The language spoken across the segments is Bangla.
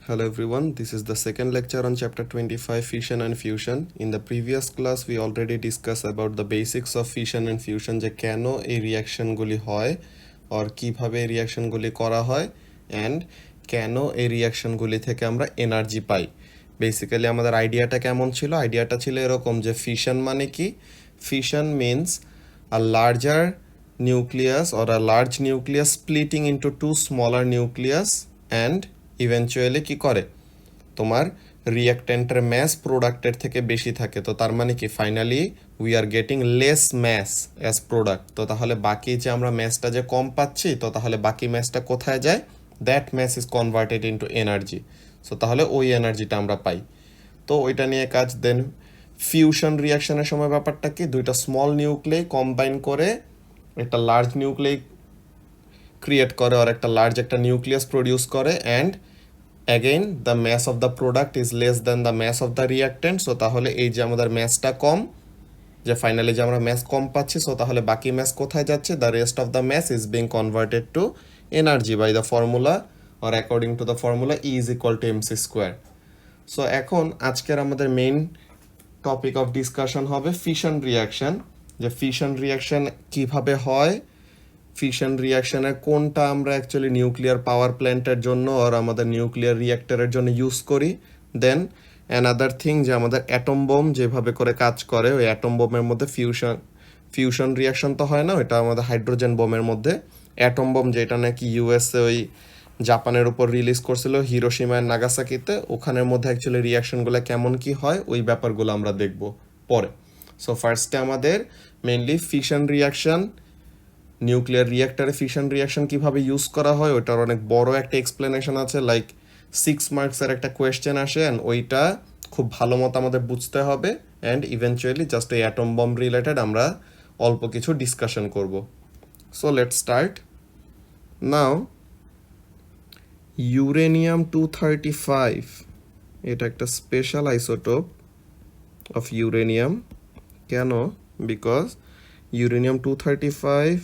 Hello everyone, this is the second lecture on chapter 25 fission and fusion. In the previous class we already discussed about the basics of fission and fusion যে কেন এই রিয়াকশনগুলি হয় আর কিভাবে এই রিয়াকশনগুলি করা হয় and কেন এই রিয়াকশনগুলি থেকে আমরা এনার্জি পাই। বেসিক্যালি আমাদের আইডিয়াটা কেমন ছিল? আইডিয়াটা ছিল এরকম যে ফিশন মানে কি? Fission means a larger nucleus or a large nucleus splitting into two smaller nucleus and eventually কি করে তোমার রিঅ্যাক্ট্যান্টের ম্যাস প্রোডাক্টের থেকে বেশি থাকে, তো তার মানে কি finally we are getting less mass as product. তো তাহলে বাকি যে আমরা ম্যাসটা যে কম পাচ্ছি, তো তাহলে বাকি ম্যাসটা কোথায় যায়? That mass is converted into energy. So তাহলে ওই এনার্জিটা আমরা পাই। তো ওইটা নিয়ে কাজ। দেন ফিউশন রিয়াকশনের সময় ব্যাপারটা কি, দুইটা স্মল নিউক্লিয়াই কম্বাইন করে একটা লার্জ নিউক্লিয়াই ক্রিয়েট করে আর একটা লার্জ একটা নিউক্লিয়াস প্রডিউস করে and again the mass of the product is less than the mass of the reactant. So তাহলে এই যে আমাদের ম্যাসটা কম, যে ফাইনালি যে আমরা ম্যাস কম পাচ্ছি, সো তাহলে বাকি ম্যাস কোথায় যাচ্ছে? The rest of the mass is being converted to energy by the formula or according to the formula E is equal to MC square. So এখন আজকের আমাদের মেইন টপিক অফ ডিসকাশন হবে ফিশন রিয়াকশন, যে ফিশন রিয়াকশন কিভাবে হয়, ফিশন রিয়াকশনের কোনটা আমরা অ্যাকচুয়ালি নিউক্লিয়ার পাওয়ার প্ল্যান্টের জন্য আর আমাদের নিউক্লিয়ার রিয়াক্টরের জন্য ইউজ করি। দেন অ্যানাদার থিং যে আমাদের অ্যাটম বোম যেভাবে করে কাজ করে, ওই অ্যাটম বোমের মধ্যে ফিউশন রিয়াকশন তো হয় না, ওইটা আমাদের হাইড্রোজেন বোমের মধ্যে অ্যাটম বোম, যেটা নাকি ইউএসএ ওই জাপানের উপর রিলিজ করছিল হিরোশিমা আর নাগাসাকিতে, ওখানের মধ্যে অ্যাকচুয়ালি রিয়াকশনগুলো কেমন কি হয় ওই ব্যাপারগুলো আমরা দেখব পরে। সো ফার্স্টে আমাদের মেইনলি ফিশন রিয়াকশন, নিউক্লিয়ার রিয়াক্টারে ফিশন রিয়াকশন কিভাবে ইউজ করা হয় ওইটার অনেক বড় একটা এক্সপ্লেনেশন আছে, লাইক 6 মার্কসের একটা কোয়েশ্চেন আসে অ্যান্ড ওইটা খুব ভালো মতো আমাদের বুঝতে হবে অ্যান্ড ইভেনচুয়ালি জাস্ট এই অ্যাটম বম রিলেটেড আমরা অল্প কিছু ডিসকাশন করব। So let's start now. Uranium 235 এটা একটা স্পেশাল আইসোটোপ অফ ইউরেনিয়াম। কেন? Because uranium 235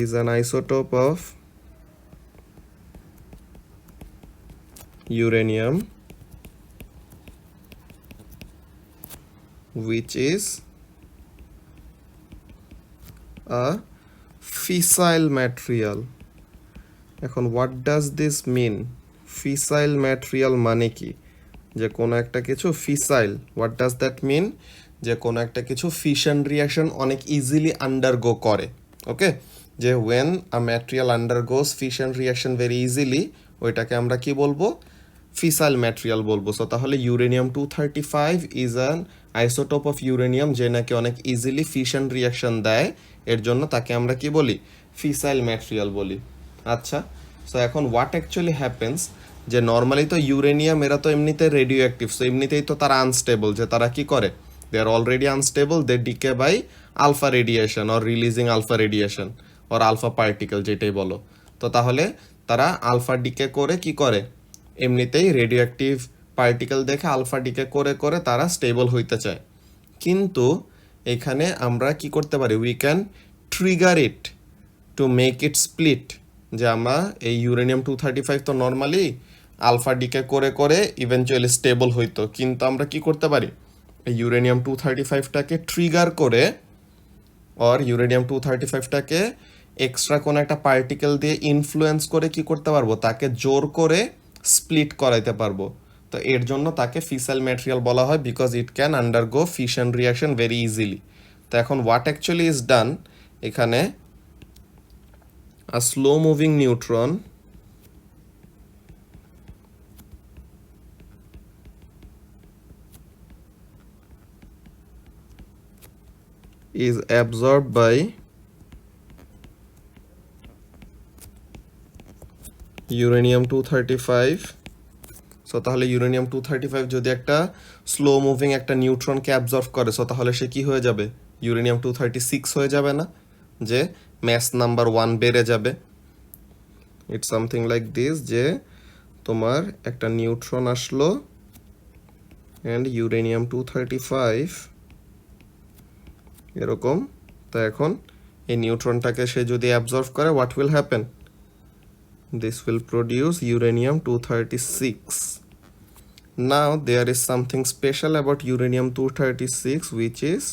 is an isotope of uranium which is a fissile material. এখন what does this mean? fissile material মানে কি? যে কোনো একটা কিছু fissile, what does that mean? যে কোনো একটা কিছু ফিশন রিয়াকশন অনেক ইজিলি আন্ডারগো করে। ওকে, যে when a material undergoes fission reaction very easily, ওইটাকে আমরা কি বলবো? ফিসাইল ম্যাটেরিয়াল বলবো। সো তাহলে uranium 235 is an isotope of uranium যে নাকি অনেক ইজিলি ফিশন রিয়াকশন দেয়, এর জন্য তাকে আমরা কি বলি? ফিসাইল ম্যাটেরিয়াল বলি। আচ্ছা, সো এখন হোয়াট অ্যাকচুয়ালি হ্যাপেন্স, যে নর্মালি তো ইউরেনিয়াম এরা তো এমনিতে রেডিও অ্যাক্টিভ, সো এমনিতেই তো তারা আনস্টেবল, যে তারা কি করে? They are already unstable, they decay by alpha radiation or releasing alpha radiation or alpha particle যেটাই বলো। তো তাহলে তারা আলফা ডিকে করে কি করে? এমনিতেই রেডিও অ্যাক্টিভ পার্টিকেল দেখে আলফা ডিকে করে করে তারা স্টেবল হইতে চায়। কিন্তু এখানে আমরা কি করতে পারি? We can trigger it to make it split. যে আমরা এই ইউরেনিয়াম 235 তো নর্মালি আলফা ডিকে করে করে ইভেনচুয়ালি স্টেবল হইতো, কিন্তু আমরা কি করতে পারি? এই ইউরেনিয়াম 235টাকে ট্রিগার করে আর ইউরেনিয়াম 235টাকে এক্সট্রা কোনো একটা পার্টিকেল দিয়ে ইনফ্লুয়েন্স করে কি করতে পারবো? তাকে জোর করে স্প্লিট করাইতে পারবো। তো এর জন্য তাকে ফিসাইল ম্যাটেরিয়াল বলা হয়, because it can undergo fission reaction very easily. তো এখন হোয়াট অ্যাকচুয়ালি ইজ ডান, এখানে a slow moving neutron is absorbed by uranium 235। So তাহলে ইউরেনিয়াম 235 যদি একটা স্লো মুভিং একটা নিউট্রনকে অ্যাবজর্ব করে, সো তাহলে সে কি হয়ে যাবে? ইউরেনিয়াম 236 হয়ে যাবে না? যে ম্যাস নাম্বার 1 বেড়ে যাবে। ইটস সামথিং লাইক দিস, যে তোমার একটা নিউট্রন আসলো অ্যান্ড ইউরেনিয়াম 235 এরকম। তো এখন এই নিউট্রনটাকে সে যদি অ্যাবজর্ভ করে, what will happen? this will produce uranium 236. Now there is something special about uranium 236 which is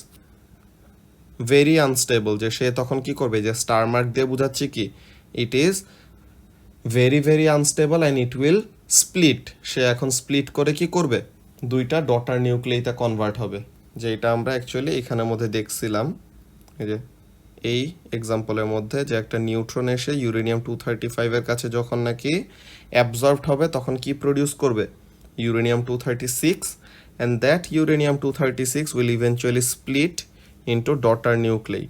very unstable, যে সে তখন কি করবে, যে স্টার মার্ক দিয়ে বোঝাচ্ছে কি, it is very very unstable and it will split. সে এখন স্প্লিট করে কি করবে, দুইটা ডটার নিউক্লিয়াইতে কনভার্ট হবে, যে এটা আমরা অ্যাকচুয়ালি এখানের মধ্যে দেখছিলাম, এই যে এই এক্সাম্পলের মধ্যে, যে একটা নিউট্রন এসে ইউরেনিয়াম 235 এর কাছে যখন নাকি অ্যাবজর্বড হবে তখন কি প্রডিউস করবে, uranium 236, and that uranium 236 will eventually split into daughter nuclei.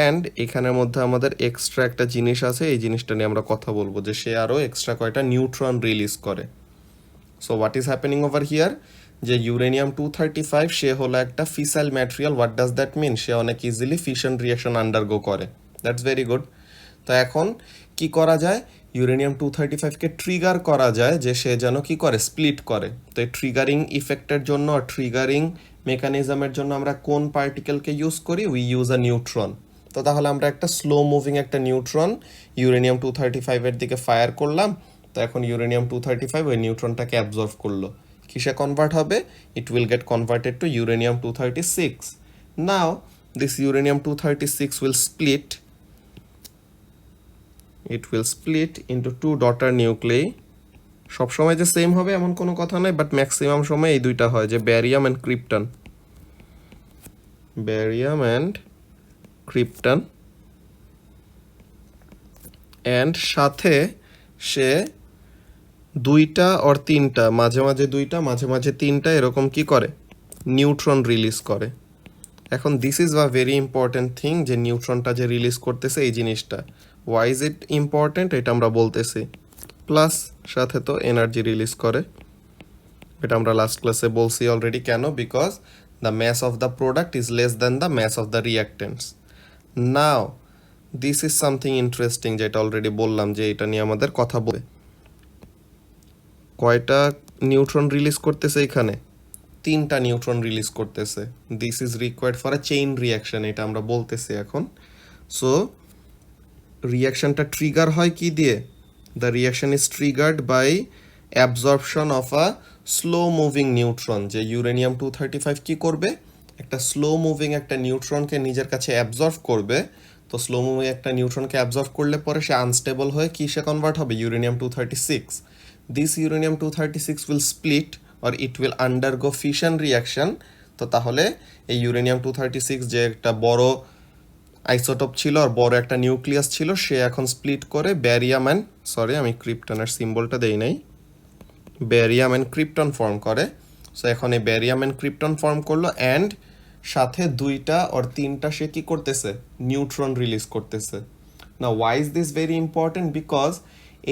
And এখানের মধ্যে আমাদের এক্সট্রা একটা জিনিস আছে, এই জিনিসটা নিয়ে আমরা কথা বলবো, যে সে আরও এক্সট্রা কয়টা নিউট্রন রিলিজ করে। So what is happening over here, যে ইউরেনিয়াম 235 সে হলো একটা fissile material. What does that mean, সে অনেক ইজিলি ফিশন রিয়াকশন আন্ডারগো করে। That's very good. তো এখন কি করা যায়, ইউরেনিয়াম 235কে ট্রিগার করা যায় যে সে যেন কি করে, স্প্লিট করে। তো এই ট্রিগারিং ইফেক্টের জন্য, ট্রিগারিং মেকানিজমের জন্য আমরা কোন পার্টিকেলকে ইউজ করি, উই ইউজ আ নিউট্রন। তো তাহলে আমরা একটা স্লো মুভিং একটা নিউট্রন ইউরেনিয়াম 235-এর দিকে ফায়ার করলাম। তো এখন ইউরেনিয়াম 235 ওই নিউট্রনটাকে অ্যাবজর্ভ করলো, কিসে কনভার্ট হবে, it will get converted to uranium 236. Now this uranium 236 will split, it will split into two daughter nuclei. সবসময় যে সেম হবে এমন কোনো কথা নাই, বাট ম্যাক্সিমাম সময় এই দুইটা হয়, যে barium and krypton, barium and krypton. And সাথে সে দুইটা অর তিনটা, মাঝে মাঝে দুইটা, মাঝে মাঝে তিনটা এরকম কি করে, নিউট্রন রিলিজ করে। এখন this is a very important thing, যে নিউট্রনটা যে রিলিজ করতেছে এই জিনিসটা, ওয়াই ইজ ইট ইম্পর্টেন্ট এটা আমরা বলতেছি। প্লাস সাথে তো এনার্জি রিলিজ করে, এটা আমরা লাস্ট ক্লাসে বলছি অলরেডি। কেন, because the mass of the product is less than the mass of the reactants. Now this is something interesting, যেটা অলরেডি বললাম যে এটা নিয়ে আমাদের কথা বলে। কয়টা নিউট্রন রিলিজ করতেছে এখানে, তিনটা নিউট্রন রিলিজ করতেছে। This is required for a chain reaction, এটা আমরা বলতেছি এখন। সো রিয়াকশনটা ট্রিগার হয় কি দিয়ে, the reaction is triggered by absorption of a slow moving neutron. যে ইউরেনিয়াম 235 কি করবে, একটা স্লো মুভিং একটা নিউট্রনকে নিজের কাছে অ্যাবজর্ভ করবে। তো স্লো মুভিং একটা নিউট্রনকে অ্যাবজর্ভ করলে পরে সে আনস্টেবল হয়ে কিসে কনভার্ট হবে, uranium 236। This uranium 236 will split or it will undergo fission reaction. তো তাহলে এই ইউরেনিয়াম 236 যে একটা বড় আইসোটোপ ছিল আর বড় একটা নিউক্লিয়াস ছিল, সে এখন স্প্লিট করে ব্যারিয়াম অ্যান্ড, সরি আমি ক্রিপ্টনের সিম্বলটা দেই নাই, ব্যারিয়াম অ্যান্ড ক্রিপ্টন ফর্ম করে। সো এখন এই ব্যারিয়াম অ্যান্ড ক্রিপ্টন ফর্ম করলো, অ্যান্ড সাথে দুইটা অর তিনটা সে কি করতেছে, নিউট্রন রিলিজ করতেছে। না why is this very important, because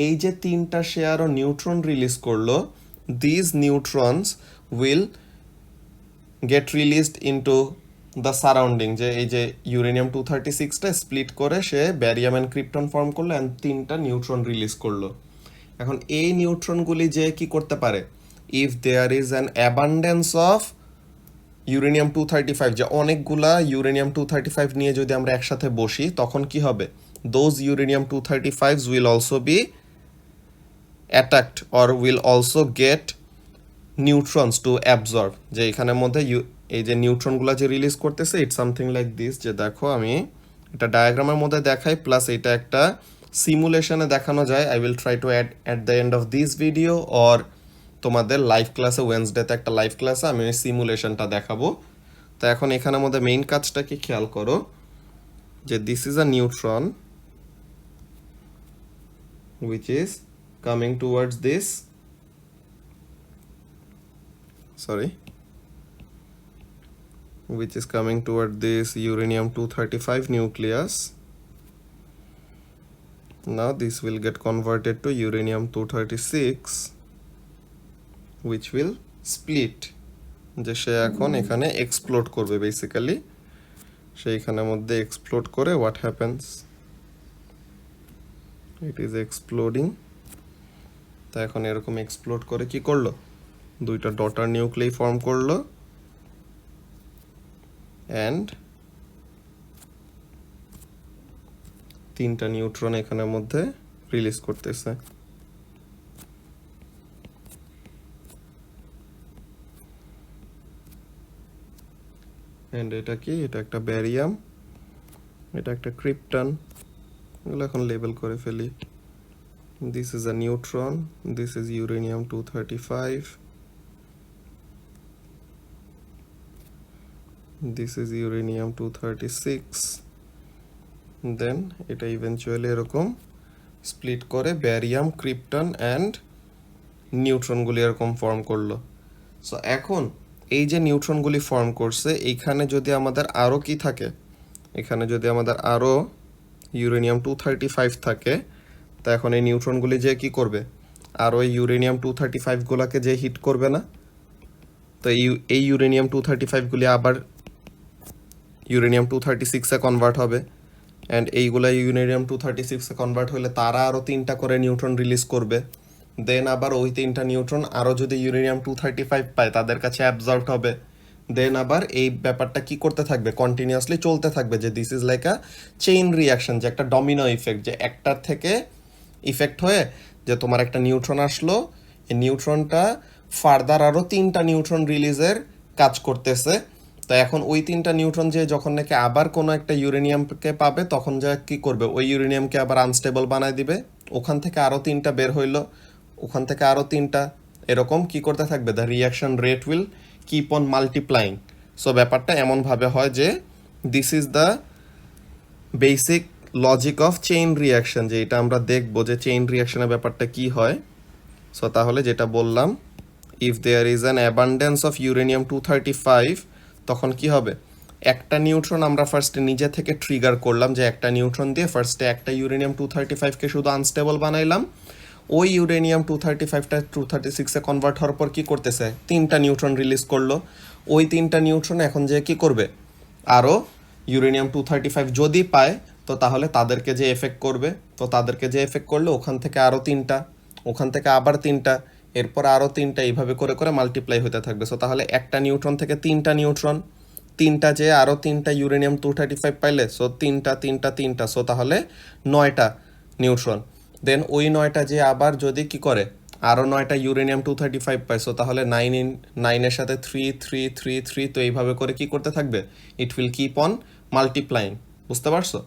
এই যে তিনটা সে আরও নিউট্রন রিলিজ করলো, these neutrons will get released into the surrounding। যে এই যে ইউরেনিয়াম 236টা স্প্লিট করে সে ব্যারিয়াম অ্যান্ড ক্রিপ্টন ফর্ম করলো, অ্যান্ড তিনটা নিউট্রন রিলিজ করলো। এখন এই নিউট্রনগুলি যে কি করতে পারে, if there is an abundance of uranium 235, যে অনেকগুলা ইউরেনিয়াম 235 নিয়ে যদি আমরা একসাথে বসি তখন কি হবে, those uranium 235s will also be attacked or will also get neutrons to absorb। যে এখানের মধ্যে এই যে নিউট্রনগুলো যে রিলিজ করতেছে, ইটস সামথিং লাইক দিস। যে দেখো আমি এটা ডায়াগ্রামের মধ্যে দেখাই, প্লাস এটা একটা সিমুলেশনে দেখানো যায়। I will try to add at the end of this video, or তোমাদের লাইভ ক্লাসে, ওয়েনসডেতে একটা লাইভ ক্লাসে আমি ওই সিমুলেশনটা দেখাবো। তো এখন এখানের মধ্যে মেইন কাজটা কি খেয়াল করো, যে this is a neutron which is coming towards this, sorry, which is coming toward this uranium 235 nucleus. Now this will get converted to uranium 236 which will split। যে সে এখন এখানে এক্সপ্লোড করবে, বেসিক্যালি সে এখানের মধ্যে এক্সপ্লোড করে, what happens, it is exploding। তা এখন এরকম এক্সপ্লোড করে কি করলো, দুইটা ডটার নিউক্লিয়াই ফর্ম করলো, অ্যান্ড তিনটা নিউট্রন এখানের মধ্যে রিলিজ করতেছে। এন্ড এটা কি, এটা একটা ব্যারিয়াম, এটা একটা ক্রিপ্টন, এগুলো এখন লেবেল করে ফেলি। This is a neutron, this is uranium 235, this is uranium 236, দেন এটা ইভেনচুয়ালি এরকম স্প্লিট করে ব্যারিয়াম, ক্রিপ্টন অ্যান্ড নিউট্রনগুলি এরকম ফর্ম করলো। সো এখন এই যে নিউট্রনগুলি ফর্ম করছে, এইখানে যদি আমাদের আরও কি থাকে, এখানে যদি আমাদের আরও ইউরেনিয়াম 235 থাকে, তা এখন এই নিউট্রনগুলি যে কি করবে, আরও এই ইউরেনিয়াম 235গুলোকে যে হিট করবে না, তো এই ইউরেনিয়াম 235গুলি আবার ইউরেনিয়াম 236-এ কনভার্ট হবে, অ্যান্ড এইগুলা ইউরেনিয়াম 236-এ কনভার্ট হলে তারা আরও 3টা করে নিউট্রন রিলিজ করবে। দেন আবার ওই 3টা নিউট্রন আরও যদি ইউরেনিয়াম 235 পায় তাদের কাছে অ্যাবজর্বড হবে। দেন আবার এই ব্যাপারটা কি করতে থাকবে, কন্টিনিউয়াসলি চলতে থাকবে, যে this is like a chain reaction, যে একটা ডমিনো ইফেক্ট, যে একটার থেকে ইফেক্ট হয়ে যে তোমার একটা নিউট্রন আসলো, এই নিউট্রনটা ফার্দার আরও 3টা নিউট্রন রিলিজের কাজ করতেছে। তো এখন ওই 3টা নিউট্রন যে যখন নাকি আবার কোনো একটা ইউরেনিয়ামকে পাবে, তখন যা কি করবে, ওই ইউরেনিয়ামকে আবার আনস্টেবল বানায় দিবে, ওখান থেকে আরও 3টা বের হইলো, ওখান থেকে আরও 3টা, এরকম কি করতে থাকবে, the reaction rate will keep on multiplying. So ব্যাপারটা এমনভাবে হয় যে this is the basic logic of chain reaction, যে এটা আমরা দেখবো যে চেইন রিয়াকশনের ব্যাপারটা কি হয়। সো তাহলে যেটা বললাম, if there is an abundance of uranium 235, তখন কি হবে, একটা নিউট্রন আমরা ফার্স্টে নিজে থেকে ট্রিগার করলাম, যে একটা নিউট্রন দিয়ে ফার্স্টে একটা ইউরেনিয়াম 235কে শুধু আনস্টেবল বানাইলাম, ওই ইউরেনিয়াম 235টা 236-এ কনভার্ট হওয়ার পর কি করতেছে, 3টা নিউট্রন রিলিজ করলো। ওই 3টা নিউট্রন এখন যে কি করবে, আরও ইউরেনিয়াম 235 যদি পায়, তো তাহলে তাদেরকে যে এফেক্ট করবে, তো তাদেরকে যে এফেক্ট করলে ওখান থেকে আরও 3টা, ওখান থেকে আবার 3টা, এরপর আরও 3টা, এইভাবে করে করে মাল্টিপ্লাই হতে থাকবে। সো তাহলে একটা নিউট্রন থেকে 3টা নিউট্রন, 3টা যে আরও 3টা ইউরেনিয়াম 235 পাইলে, সো 3টা 3টা 3টা, সো তাহলে 9টা নিউট্রন। দেন ওই 9টা যে আবার যদি কি করে, আরও 9টা ইউরেনিয়াম 235 পায়, সো তাহলে 9-9-এর সাথে 3-3-3-3, তো এইভাবে করে কি করতে থাকবে, it will keep on multiplying. বুঝতে পারছো?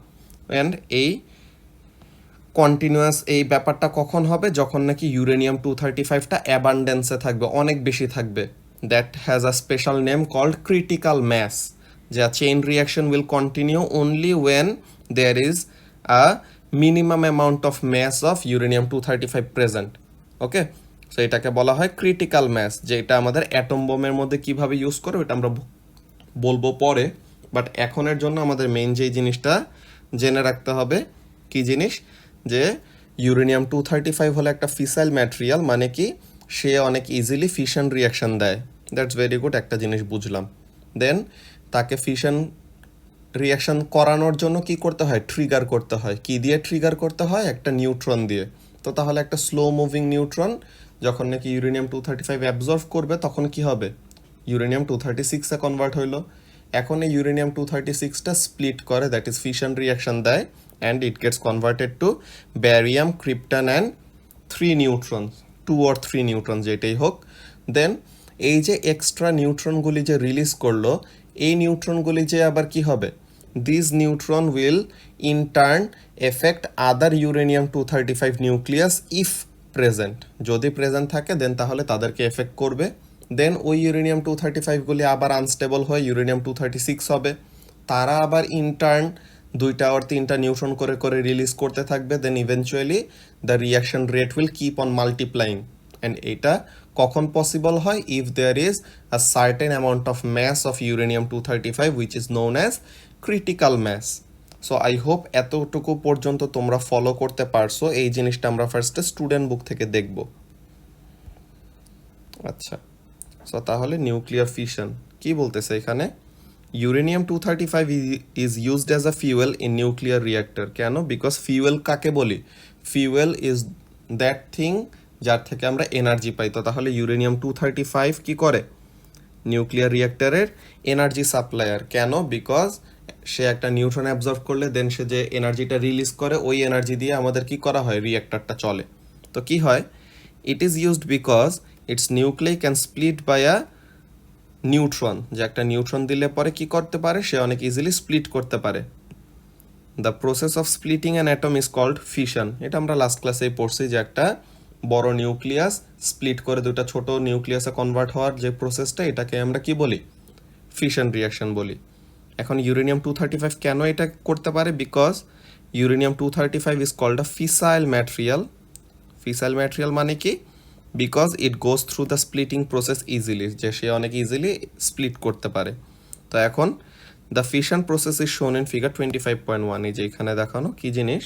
অ্যান্ড এই কন্টিনিউয়াস এই ব্যাপারটা কখন হবে, যখন নাকি ইউরেনিয়াম 235টা অ্যাবান্ডেন্সে থাকবে, অনেক বেশি থাকবে। That has a special name called critical mass, যে chain reaction will continue only when there is a minimum amount of mass of uranium 235 present. Okay, so এটাকে বলা হয় ক্রিটিক্যাল ম্যাস, যে এটা আমাদের অ্যাটম বোমের মধ্যে কিভাবে ইউজ করে এটা আমরা বলবো পরে, বাট এখনের জন্য আমাদের মেইন যেই জিনিসটা জেনে রাখতে হবে, কি জিনিস, যে ইউরেনিয়াম 235 হলো একটা ফিসাইল ম্যাটেরিয়াল, মানে কি সে অনেক ইজিলি ফিশন রিয়াকশন দেয়। দ্যাটস ভেরি গুড, একটা জিনিস বুঝলাম। দেন তাকে ফিশন রিয়াকশন করানোর জন্য কি করতে হয়, ট্রিগার করতে হয়। কি দিয়ে ট্রিগার করতে হয়, একটা নিউট্রন দিয়ে। তো তাহলে একটা স্লো মুভিং নিউট্রন যখন নাকি ইউরেনিয়াম 235 অ্যাবজর্ভ করবে, তখন কি হবে, ইউরেনিয়াম 236-এ কনভার্ট হইলো। এখন এই ইউরেনিয়াম 236টা স্প্লিট করে, দ্যাট ইজ ফিশন রিয়াকশন দেয়, and it gets converted to barium, krypton and 3 neutron, 2 or 3 neutron যেটাই হোক। দেন এই যে এক্সট্রা নিউট্রনগুলি যে রিলিজ করলো, এই নিউট্রনগুলি যে আবার কি হবে, this neutron will in turn effect other uranium 235 nucleus if present, যদি প্রেজেন্ট থাকে দেন তাহলে তাদেরকে এফেক্ট করবে। দেন ওই ইউরেনিয়াম 235গুলি আবার আনস্টেবল হয়ে ইউরেনিয়াম 236 হবে, তারা আবার ইন টার্ন 2টা or 3টা নিউট্রন করে করে রিলিজ করতে থাকবে। Then eventually the reaction rate will keep on multiplying, and এটা কখন পসিবল হয়, if there is a certain amount of mass of uranium 235 which is known as critical mass. So I hope এতটুকু পর্যন্ত তোমরা ফলো করতে পারছো। এই জিনিসটা আমরা ফার্স্টে স্টুডেন্ট বুক থেকে দেখব। আচ্ছা, সো তাহলে নিউক্লিয়ার ফিশন কি বলতেছে এখানে, uranium 235 is used as a fuel in nuclear reactor. কেন? বিকজ ফিউয়েল কাকে বলি, ফিউয়েল ইজ দ্যাট থিং যার থেকে আমরা এনার্জি পাই। তো তাহলে ইউরেনিয়াম 235 কি করে, নিউক্লিয়ার রিয়াক্টরের এনার্জি সাপ্লায়ার। কেন? বিকজ সে একটা নিউট্রন অ্যাবজর্ব করলে দেন সে যে এনার্জিটা রিলিজ করে ওই এনার্জি দিয়ে আমাদের কি করা হয়, রিঅ্যাক্টরটা চলে। তো কি হয়, it is used because its nuclei can split by a neutron, যে একটা নিউট্রন দিলে পরে কি করতে পারে, সে অনেক ইজিলি স্প্লিট করতে পারে। The process of splitting an atom is called fission. এটা আমরা লাস্ট ক্লাসেই পড়ছি যে একটা বড় নিউক্লিয়াস স্প্লিট করে দুটা ছোট নিউক্লিয়াসে কনভার্ট হওয়ার যে প্রসেসটা, এটাকে আমরা কি বলি, ফিশন রিয়াকশন বলি। এখন ইউরেনিয়াম-235 কেন এটা করতে পারে, because uranium is called a fissile material. Fissile material মানে কি, because it goes through the splitting process easily, যে সে অনেক ইজিলি স্প্লিট করতে পারে। তো এখন the fission process is shown in figure 25.1। এই যে এখানে দেখানো কি জিনিস,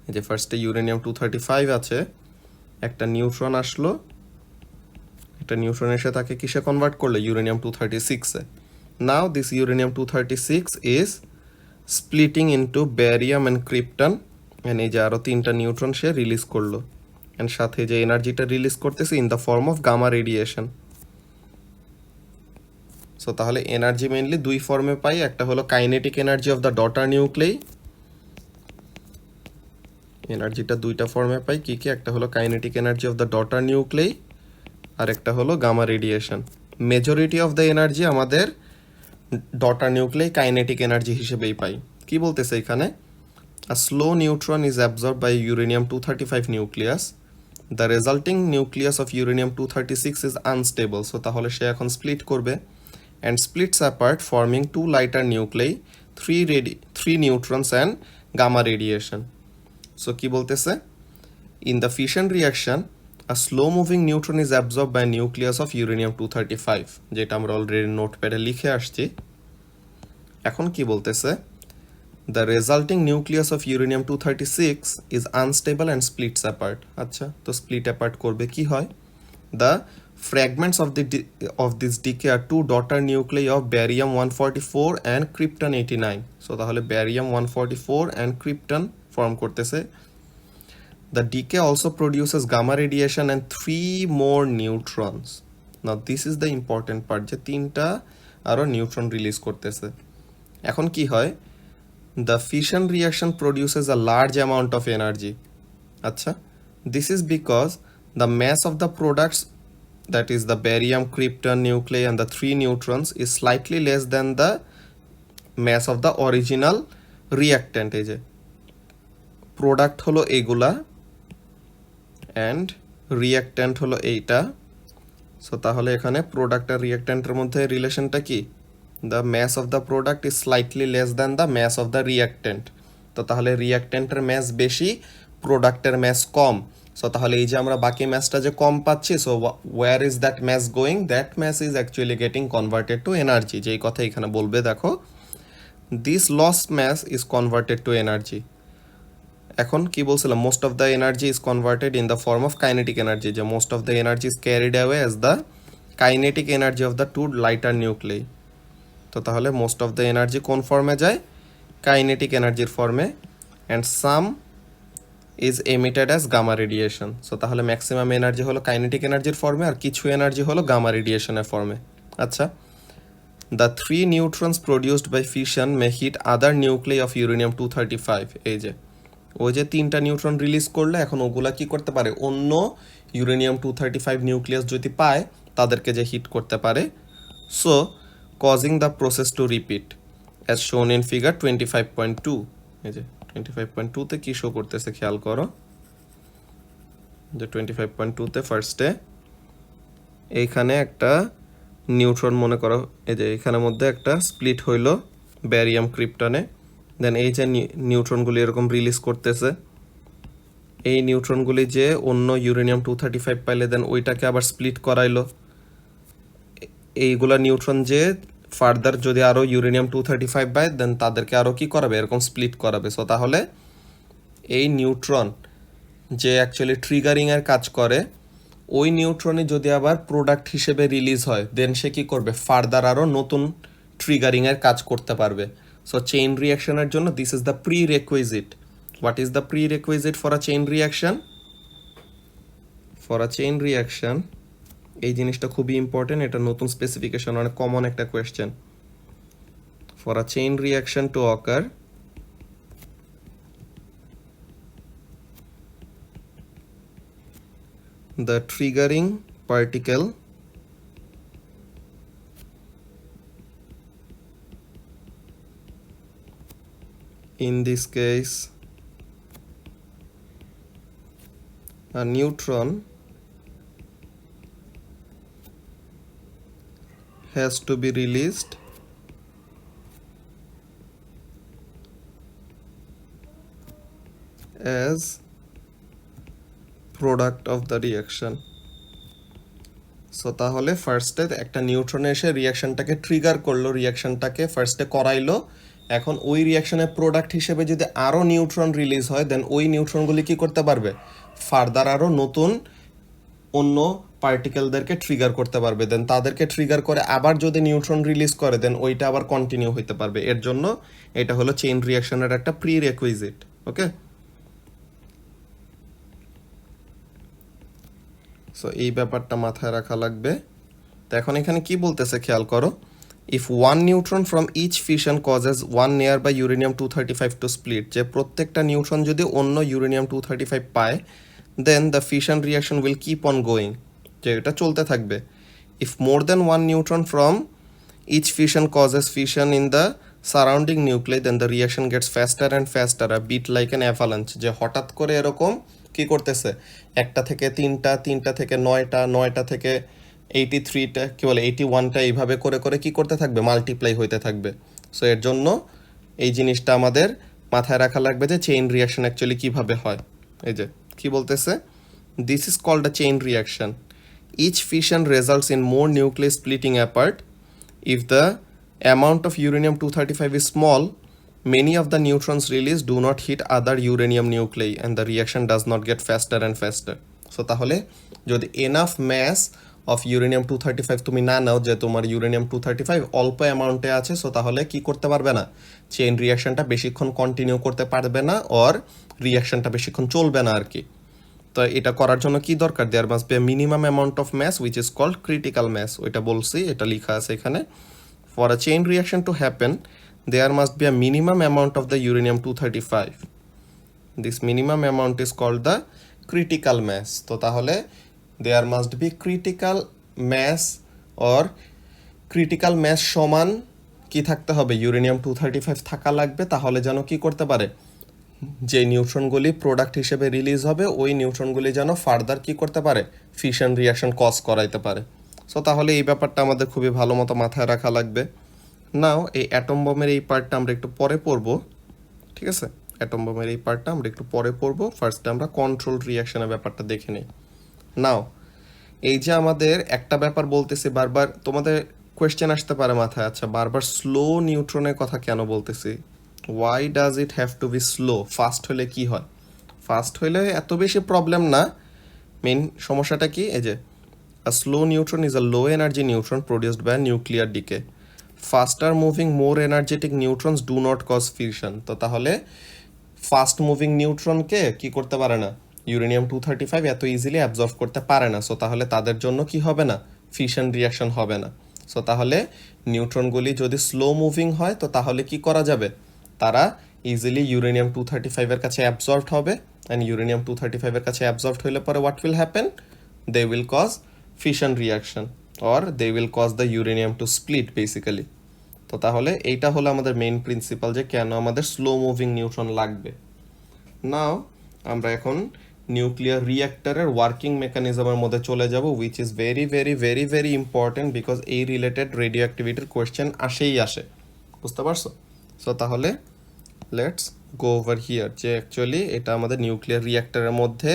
এই যে ফার্স্টে ইউরেনিয়াম-235 আছে, একটা নিউট্রন আসলো, একটা নিউট্রন এসে তাকে কিসে কনভার্ট করলো, ইউরেনিয়াম-236-এ। নাও this uranium-236 is splitting into barium and krypton, and এই যে আরো তিনটা নিউট্রন সে রিলিজ করলো, এন্ড সাথে যে এনার্জিটা রিলিজ করতেছে in the form of gamma radiation. So তাহলে এনার্জি মেইনলি দুই ফর্মে পাই, একটা হলো kinetic energy of the daughter nuclei, এনার্জিটা দুইটা ফর্মে পাই, কি কি, একটা হলো kinetic energy of the daughter nuclei, আর একটা হলো gamma radiation. Majority of the energy আমাদের ডটার নিউক্লেই কাইনেটিক এনার্জি হিসেবেই পাই। কি বলতেছে এখানে, a slow neutron is absorb by uranium nucleus, the resulting nucleus of uranium is unstable. So তাহলে সে এখন স্প্লিট করবে, and splits apart forming two lighter nuclei, three neutrons and gamma radiation. So কি বলতেছে, in the fission reaction a slow moving neutron is absorbed by nucleus of uranium-235, যেটা আমরা অলরেডি নোটপ্যাডে লিখে আসছি। এখন কি বলতেছে, the resulting nucleus of uranium-236 is unstable and splits apart। আচ্ছা, তো split apart করবে কি হয়, the fragments of this decay are two daughter nuclei of barium-144 and krypton-89। so তাহলে barium-144 and krypton ফর্ম করতেছে। The decay also produces gamma radiation and 3 more neutrons. Now this is the important part, যে তিনটা আরো নিউট্রন রিলিজ করতেছে। এখন কি হয়, the fission reaction produces a large amount of energy। আচ্ছা, this is because the mass of the products, that is the barium, krypton, nuclei and the 3 neutrons is slightly less than the mass of the original reactant। এই যে প্রোডাক্ট হলো এগুলা অ্যান্ড রিঅ্যাক্ট্যান্ট হলো এইটা। সো তাহলে এখানে প্রোডাক্ট আর রিঅ্যাক্ট্যান্টের মধ্যে রিলেশনটা কি, the mass of the product is slightly less than the mass of the reactant. তো তাহলে রিঅ্যাক্ট্যান্টের ম্যাস বেশি, প্রোডাক্টের ম্যাস কম। সো তাহলে এই যে আমরা বাকি ম্যাসটা যে কম পাচ্ছি, so where is that mass going, that mass is actually getting converted to energy. যেই কথা এখানে বলবে, দেখো, this lost mass is converted to energy. এখন কি বলছিলাম, most of the energy is converted in the form of kinetic energy, যে most of the energy is carried away as the kinetic energy of the two lighter nuclei. তো তাহলে মোস্ট অফ দ্য এনার্জি কোন ফর্মে যায়, কাইনেটিক এনার্জির ফর্মে, and some is emitted as gamma radiation. So তাহলে ম্যাক্সিমাম এনার্জি হলো কাইনেটিক এনার্জির ফর্মে, আর কিছু এনার্জি হলো গামা রেডিয়েশনের ফর্মে। আচ্ছা, the 3 neutrons produced by fission may hit other nuclei of uranium. এই যে ওই যে তিনটা নিউট্রন রিলিজ করলে এখন ওগুলা কি করতে পারে, অন্য ইউরেনিয়াম-235 নিউক্লিয়াস যদি পায় তাদেরকে যে হিট করতে পারে। So causing the process to repeat as শোন ইন ফিগার 25.2। এই যে 25.2-তে কি শো করতেছে খেয়াল করো, যে 25.2-তে ফার্স্টে এইখানে একটা নিউট্রন মনে করো, এই যে এখানের মধ্যে একটা স্প্লিট হইলো ব্যারিয়াম ক্রিপ্টনে, দেন এই যে নিউট্রনগুলি এরকম রিলিজ করতেছে, এই নিউট্রনগুলি যে অন্য ইউরেনিয়াম-235 পাইলে দেন ওইটাকে আবার স্প্লিট করাইলো, এইগুলা নিউট্রন যে ফার্দার যদি আরও ইউরেনিয়াম-235 পায় দেন তাদেরকে আরও কি করাবে, এরকম স্প্লিট করাবে। সো তাহলে এই নিউট্রন যে অ্যাকচুয়ালি ট্রিগারিংয়ের কাজ করে, ওই নিউট্রনই যদি আবার প্রোডাক্ট হিসেবে রিলিজ হয় দেন সে কি করবে, ফার্দার আরও নতুন ট্রিগারিংয়ের কাজ করতে পারবে। সো চেইন রিয়াকশনের জন্য this is the pre requisite. What is the pre requisite for a chain reaction? For a chain reaction, এই জিনিসটা খুবই ইম্পর্টেন্ট, এটা নতুন স্পেসিফিকেশন, অনেক কমন একটা question. For a chain reaction to occur, the triggering particle in this case a neutron has to be released as product of the reaction. So তাহলে ফার্স্টে একটা নিউট্রন এসে রিয়াকশনটাকে ট্রিগার করলো, রিয়াকশনটাকে ফার্স্টে করাইলো। এখন ওই রিয়াকশনের প্রোডাক্ট হিসেবে যদি আরও নিউট্রন রিলিজ হয়, দেন ওই নিউট্রনগুলি কি করতে পারবে, ফার্দার আরও নতুন অন্য পার্টিকেলদেরকে ট্রিগার করতে পারবে। দেন তাদেরকে ট্রিগার করে আবার যদি নিউট্রন রিলিজ করে, দেন ওইটা আবার কন্টিনিউ হইতে পারবে। এর জন্য এটা হলো চেইন রিয়াকশনের একটা প্রি রেকুইজিট। ওকে, সো এই ব্যাপারটা মাথায় রাখা লাগবে। তো এখন এখানে কি বলতেছে খেয়াল করো, if one neutron from each fission causes one near by uranium 235 to split, যে প্রত্যেকটা নিউট্রন যদি অন্য ইউরেনিয়াম 235 পায়, then the fission reaction will keep on going, যে এটা চলতে থাকবে। If more than one neutron from each fission causes fission in the surrounding nuclei, then the reaction gets faster and faster, bit like an avalanche, যে হঠাৎ করে এরকম কি করতেছে, একটা থেকে তিনটা, তিনটা থেকে নয়টা, নয়টা থেকে 83টা, কি বলে 81টা, এইভাবে করে করে কি করতে থাকবে, মাল্টিপ্লাই হইতে থাকবে। সো এর জন্য এই জিনিসটা আমাদের মাথায় রাখা লাগবে যে চেইন রিয়াকশন অ্যাকচুয়ালি কিভাবে হয়। এই যে কি বলতেছে, this is called a chain reaction. Each fission results in more nucleus splitting apart. If the amount of uranium 235 is small, many of the neutrons released do not hit other uranium nuclei and the reaction does not get faster and faster. So তাহলে যদি enough mass of uranium 235 তুমি না নাও, যে তোমার uranium 235 অল্প অ্যামাউন্টে আছে, সো তাহলে কি করতে পারবে না, চেইন রিয়াকশনটা বেশিক্ষণ কন্টিনিউ করতে পারবে না, অর রিয়াকশনটা বেশিক্ষণ চলবে না আর কি। তো এটা করার জন্য কি দরকার, there must be a minimum amount of mass which is called critical mass। ওইটা বলছি, এটা লেখা আছে এখানে। For a chain reaction to happen, there must be a minimum amount of the uranium 235. This minimum amount is called the critical mass. তো তাহলে there must be critical mass or critical mass সমান কি থাকতে হবে, ইউরেনিয়াম 235 থাকা লাগবে, তাহলে যেন কি করতে পারে, যে নিউট্রনগুলি প্রোডাক্ট হিসেবে রিলিজ হবে, ওই নিউট্রনগুলি যেন ফার্দার কি করতে পারে, ফিশন রিয়াকশন কজ করাইতে পারে। সো তাহলে এই ব্যাপারটা আমাদের খুবই ভালো মতো মাথায় রাখা লাগবে। নাও এই অ্যাটম বমের এই পার্টটা আমরা একটু পরে পড়ব, ঠিক আছে? অ্যাটম বমের এই পার্টটা আমরা একটু পরে পড়ব, ফার্স্টে আমরা কন্ট্রোল রিয়াকশনের ব্যাপারটা দেখে নিই। নাও এই যে আমাদের একটা ব্যাপার বলতেছি বারবার, তোমাদের কোয়েশ্চেন আসতে পারে মাথায়, আচ্ছা বারবার স্লো নিউট্রনের কথা কেন বলতেছি, why does it have to be slow? Fast হলে কি হয়? ফাস্ট হলে এত বেশি প্রবলেম না, মেইন সমস্যাটা কি, এই যে a slow neutron is a low energy neutron produced by nuclear decay. Faster moving more energetic neutrons do not cause fission. তো তাহলে ফাস্ট মুভিং নিউট্রনকে কি করতে পারে না, ইউরেনিয়াম 235 এত ইজিলি অ্যাবজর্ব করতে পারে না। সো তাহলে তাদের জন্য কি হবে না, ফিশন রিয়াকশন হবে না। সো তাহলে নিউট্রনগুলি যদি স্লো মুভিং হয়, তো তাহলে কি করা যাবে, তারা ইজিলি ইউরেনিয়াম 235 এর কাছে অ্যাবজর্বড হবে, অ্যান্ড ইউরেনিয়াম 235 এর কাছে অ্যাবজর্বড হইলে পরে what will happen, they will cause fission reaction or they will cause the uranium to split basically. তো তাহলে এইটা হলো আমাদের মেইন প্রিন্সিপাল, যে কেন আমাদের স্লো মুভিং নিউট্রন লাগবে। নাও আমরা এখন নিউক্লিয়ার রিঅ্যাক্টরের ওয়ার্কিং মেকানিজমের মধ্যে চলে যাব, which is very very very very important, because এই রিলেটেড রেডিও অ্যাক্টিভিটির কোয়েশ্চেন আসে, বুঝতে পারছো? সো তাহলে লেটস গো ওভার হিয়ার, যে অ্যাকচুয়ালি এটা আমাদের নিউক্লিয়ার রিঅ্যাক্টরের মধ্যে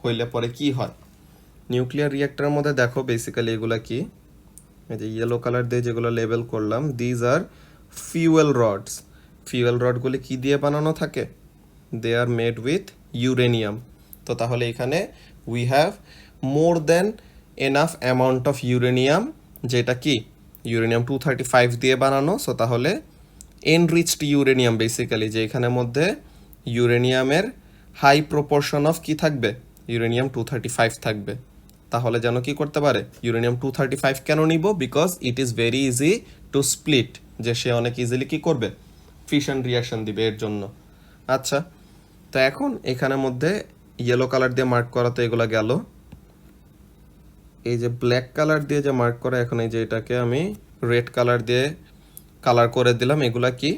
হইলে পরে কি হয়। নিউক্লিয়ার রিঅ্যাক্টরের মধ্যে দেখো বেসিক্যালি এগুলা কি, এই যে ইয়েলো কালার দিয়ে যেগুলো লেবেল করলাম, these are fuel rods. Fuel রডগুলি কি দিয়ে বানানো থাকে, they are made with uranium. তো তাহলে এখানে we have more than enough amount of uranium, যেটা কি ইউরেনিয়াম 235 দিয়ে বানানো। সো তাহলে এনরিচড ইউরেনিয়াম বেসিক্যালি, যে এখানের মধ্যে ইউরেনিয়ামের হাই প্রপোর্শন অফ কি থাকবে, ইউরেনিয়াম 235 থাকবে। তাহলে যেন কি করতে পারে, ইউরেনিয়াম 235 কেন নিব, because it is very easy to split. যে সে অনেক ইজিলি কি করবে, ফিশন রিয়াকশন দিবে এর জন্য। আচ্ছা, তো এখন এখানের মধ্যে ইয়েলো কালার দিয়ে মার্ক করা তো এগুলো গেল। এই যে ব্ল্যাক কালার দিয়ে যে মার্ক করা, এখন এই যে এটাকে আমি রেড কালার দিয়ে কালার করে দিলাম। এগুলা কি,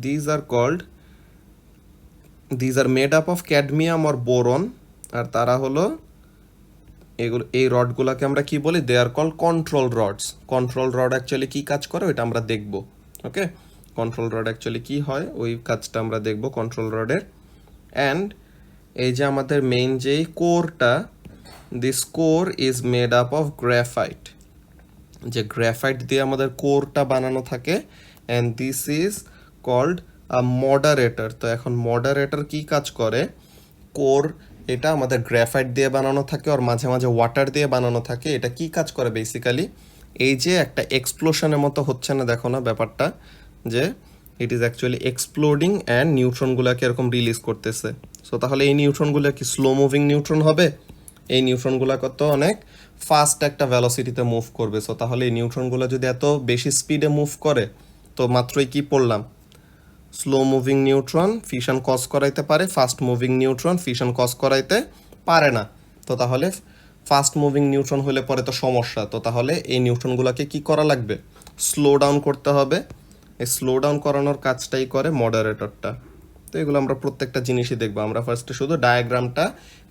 these are made up of cadmium or boron, আর তারা হলো এগুলো, এই রডগুলোকে আমরা কি বলি, they are call control rods. Control rod actually কি কাজ করে ওইটা আমরা দেখব। ওকে, কন্ট্রোল রড অ্যাকচুয়ালি কি হয় ওই কাজটা আমরা দেখব কন্ট্রোল রডের। অ্যান্ড এই যে আমাদের মেইন যেই কোরটা, this core is made up of graphite, যে গ্রাফাইট দিয়ে আমাদের কোরটা বানানো থাকে। And this is called a moderator. তো এখন মডারেটর কি কাজ করে, কোর এটা আমাদের গ্রাফাইট দিয়ে বানানো থাকে আর মাঝে মাঝে ওয়াটার দিয়ে বানানো থাকে। এটা কি কাজ করে বেসিক্যালি, এই যে একটা এক্সপ্লোশনের মতো হচ্ছে না, দেখো না ব্যাপারটা, যে it is actually exploding and নিউট্রনগুলোকে এরকম রিলিজ করতেছে। সো তাহলে এই নিউট্রনগুলো কি স্লো মুভিং নিউট্রন হবে? এই নিউট্রনগুলো কত অনেক ফাস্ট একটা ভেলোসিটিতে মুভ করবে। সো তাহলে এই নিউট্রনগুলো যদি এত বেশি স্পিডে মুভ করে, তো মাত্রই কি পড়লাম, slow moving neutron fission cause করাইতে পারে, fast moving neutron fission cause করাইতে পারে না। তো তাহলে ফাস্ট মুভিং নিউট্রন হলে পরে তো সমস্যা। তো তাহলে এই নিউট্রনগুলোকে কি করা লাগবে, স্লো ডাউন করতে হবে। এই স্লো ডাউন করানোর কাজটাই করে মডারেটরটা। তো এগুলো আমরা প্রত্যেকটা জিনিসই দেখবো। আমরা ফার্স্টে শুধু ডায়াগ্রামটা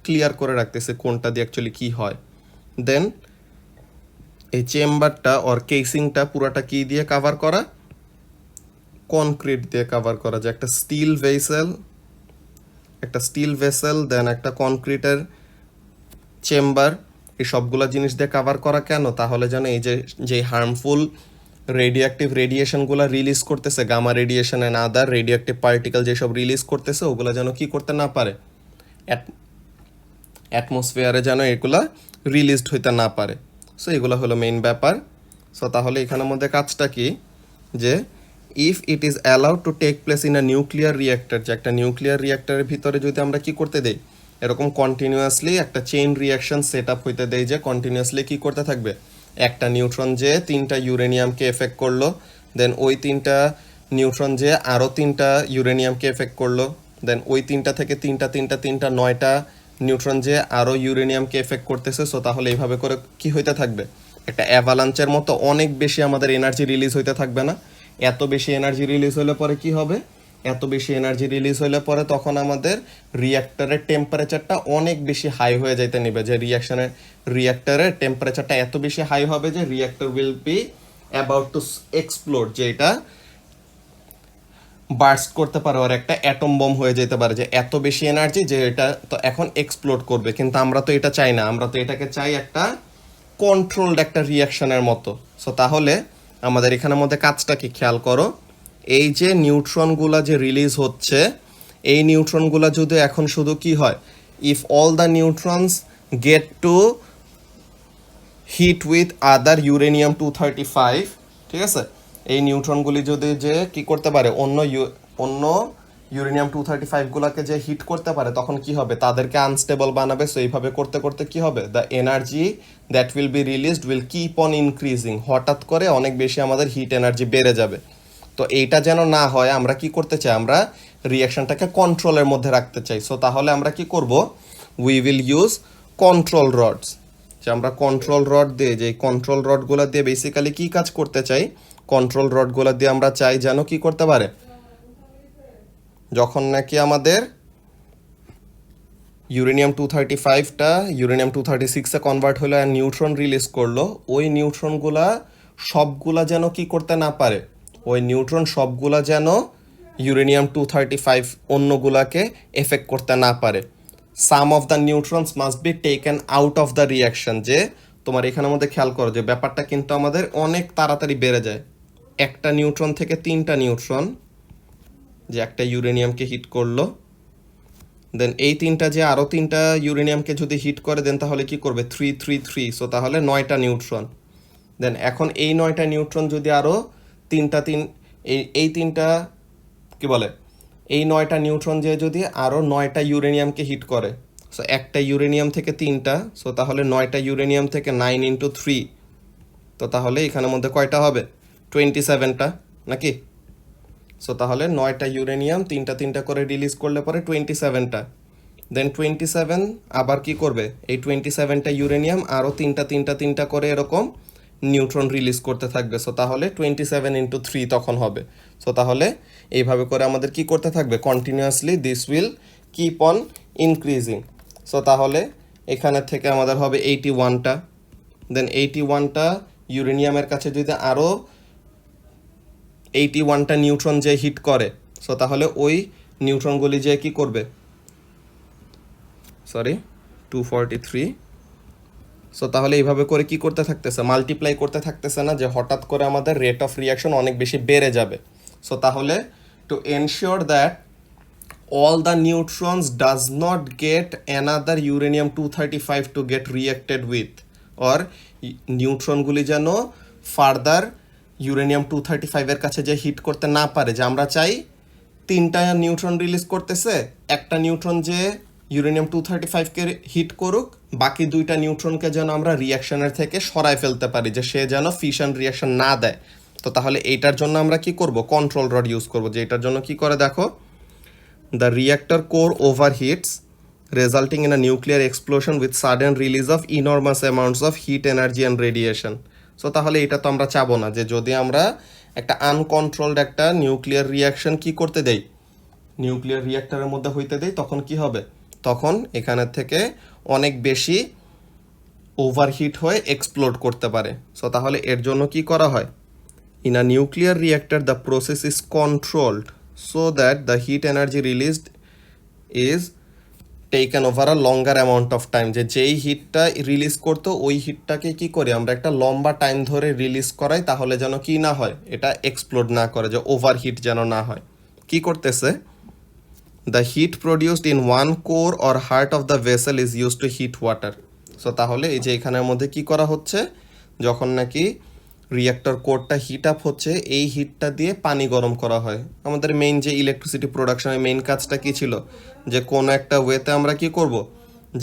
ক্লিয়ার করে রাখতেছি কোনটা দিয়ে অ্যাকচুয়ালি কী হয়। দেন এই চেম্বারটা অর কেসিংটা পুরাটা কি দিয়ে কাভার করা, কনক্রিট দিয়ে কাভার করা, যে একটা স্টিল ভেসেল, দেন একটা কনক্রিটের চেম্বার, এই সবগুলা জিনিস দিয়ে কাভার করা কেন, তাহলে যেন এই যে হার্মফুল রেডিয়েশনগুলো রিলিজ করতেছে, gamma radiation and other radioactive particle যেসব রিলিজ করতেছে, ওগুলো যেন কি করতে না পারে, অ্যাটমসফিয়ারে যেন এগুলা রিলিজড হইতে না পারে। সো এগুলো হলো মেইন ব্যাপার। সো তাহলে এখানের মধ্যে কাজটা কি, যে if it is allowed to take place in a nuclear reactor, যে একটা নিউক্লিয়ার রিঅ্যাক্টরের ভিতরে যদি আমরা কি করতে দেই, এরকম কন্টিনিউয়াসলি একটা চেইন রিয়াকশন সেট আপ হইতে দেই, যে কন্টিনিউয়াসলি কি করতে থাকবে, একটা নিউট্রন যে 3টা ইউরেনিয়ামকে এফেক্ট করলো, দেন ওই 3টা নিউট্রন যে আরও 3টা ইউরেনিয়ামকে এফেক্ট করলো, দেন ওই 3টা থেকে 3টা 9টা নিউট্রন যে আরও ইউরেনিয়ামকে এফেক্ট করতেছে। সো তাহলে এইভাবে করে কি হইতে থাকবে, একটা অ্যাভালাঞ্চের মতো অনেক বেশি আমাদের এনার্জি রিলিজ হইতে থাকবে না। এত বেশি এনার্জি রিলিজ হলে পরে কি হবে, এত বেশি এনার্জি রিলিজ হলে পরে তখন আমাদের রিঅ্যাক্টরের টেম্পারেচারটা অনেক বেশি হাই হয়ে যাইতে নিবে, যে রিঅ্যাক্টরের টেম্পারেচারটা এত বেশি হাই হবে যে reactor will be about to explode, যে এটা বার্স্ট করতে পারে আর একটা অ্যাটম বম হয়ে যেতে পারে, যে এত বেশি এনার্জি যে এটা তো এখন এক্সপ্লোড করবে। কিন্তু আমরা তো এটা চাই না, আমরা তো এটাকে চাই একটা কন্ট্রোলড একটা রিয়াকশনের মতো। সো তাহলে আমাদের এখানের মধ্যে কাজটা কি খেয়াল করো, এই যে নিউট্রনগুলা যে রিলিজ হচ্ছে, এই নিউট্রনগুলা যদি এখন শুধু কি হয়, if all the neutrons get to hit with other uranium 235, ঠিক আছে, এই নিউট্রনগুলি যদি যে কি করতে পারে, অন্য ইউরেনিয়াম 235গুলোকে যে হিট করতে পারে, তখন কি হবে, তাদেরকে আনস্টেবল বানাবে। সো এইভাবে করতে করতে কি হবে, the energy that will be released will keep on increasing, হঠাৎ করে অনেক বেশি আমাদের হিট এনার্জি বেড়ে যাবে। তো এইটা যেন না হয়, আমরা কি করতে চাই, আমরা রিয়াকশনটাকে কন্ট্রোলের মধ্যে রাখতে চাই। সো তাহলে আমরা কি করব, we will use control roads, যে আমরা কন্ট্রোল রড দিয়ে, যে কন্ট্রোল রডগুলো দিয়ে বেসিক্যালি কি কাজ করতে চাই, কন্ট্রোল রডগুলো দিয়ে আমরা চাই যেন কি করতে পারে, যখন নাকি আমাদের ইউরেনিয়াম 235টা ইউরেনিয়াম 236-এ কনভার্ট হলো আর নিউট্রন রিলিজ করলো, ওই নিউট্রনগুলা সবগুলা যেন কি করতে না পারে, ওই নিউট্রন সবগুলা যেন ইউরেনিয়াম 235 অন্যগুলাকে এফেক্ট করতে না পারে। Some of the neutrons must be taken out of the reaction, যে তোমার এখানের মধ্যে খেয়াল করো যে ব্যাপারটা কিন্তু আমাদের অনেক তাড়াতাড়ি বেড়ে যায়। একটা নিউট্রন থেকে 3টা নিউট্রন যে একটা ইউরেনিয়ামকে হিট করলো, দেন এই 3টা যে আরও 3টা ইউরেনিয়ামকে যদি হিট করে দেন তাহলে কি করবে, 3 সো তাহলে 9টা নিউট্রন। দেন এখন এই 9টা নিউট্রন যদি আরও 3টা কি বলে, এই 9টা নিউট্রন যে যদি আরও 9টা ইউরেনিয়ামকে হিট করে, সো একটা ইউরেনিয়াম থেকে 3টা, সো তাহলে 9টা ইউরেনিয়াম থেকে 9 × 3, তো তাহলে এখানের মধ্যে কয়টা হবে, 27টা। নাকি? সো তাহলে 9টা ইউরেনিয়াম তিনটা করে রিলিজ করলে পরে 27টা, দেন 27 আবার কি করবে, এই 27টা ইউরেনিয়াম আরও তিনটা করে এরকম নিউট্রন রিলিজ করতে থাকবে। সো তাহলে 27 × 3 তখন হবে। সো তাহলে এইভাবে করে আমাদের কি করতে থাকবে, continuously this will keep on increasing. So তাহলে এখানে থেকে আমাদের হবে 81টা, দেন 81টা ইউরেনিয়ামের কাছে যদি আরও 81টা নিউট্রন যে হিট করে, সো তাহলে ওই নিউট্রনগুলি যে কি করবে, 243। সো তাহলে এইভাবে করে কি করতে থাকতেছে, মাল্টিপ্লাই করতে থাকতেছে না, যে হঠাৎ করে আমাদের রেট অফ রিয়াকশন অনেক বেশি বেড়ে যাবে। সো তাহলে to ensure that all the neutrons does not get another uranium 235 to get reacted with, or নিউট্রনগুলি যেন ফার্দার ইউরেনিয়াম 235 এর কাছে যে হিট করতে না পারে, যে আমরা চাই 3টা নিউট্রন রিলিজ করতেছে, একটা নিউট্রন যে ইউরেনিয়াম 235কে হিট করুক, বাকি 2টা নিউট্রনকে যেন আমরা রিয়াকশনের থেকে সরায় ফেলতে পারি, যে সে যেন ফিশন রিয়াকশন না দেয়। তো তাহলে এইটার জন্য আমরা কি করব, কন্ট্রোল রড ইউজ করব, যে এটার জন্য কি করে দেখো, the reactor core overheats, resulting in a nuclear explosion with sudden release of enormous amounts of heat energy and radiation. So তাহলে এটা তো আমরা চাবো না, যে যদি আমরা একটা আনকন্ট্রোলড একটা নিউক্লিয়ার রিয়াকশন কি করতে দেই, নিউক্লিয়ার রিয়াক্টরের মধ্যে হইতে দেই, তখন কি হবে, তখন এখানের থেকে অনেক বেশি ওভারহিট হয়ে এক্সপ্লোড করতে পারে। সো তাহলে এর জন্য কি করা হয়, in a nuclear reactor the process is controlled so that the heat energy released is taken over a longer amount of time, যে যেই হিটটা রিলিজ করতো ওই হিটটাকে কি করি আমরা একটা লম্বা টাইম ধরে রিলিজ করাই, তাহলে যেন কি না হয়, এটা এক্সপ্লোড না করে, যে ওভারহিট যেন না হয়। কি করতেছে, the heat produced in one core or heart of the vessel is used to heat water. So তাহলে এই যে এখানের মধ্যে কি করা হচ্ছে, যখন নাকি রিঅ্যাক্টর কোরটা হিট আপ হচ্ছে, এই হিটটা দিয়ে পানি গরম করা হয়। আমাদের মেইন যে ইলেকট্রিসিটি প্রোডাকশনের মেইন কাজটা কি ছিল, যে কোনো একটা ওয়েতে আমরা কি করব,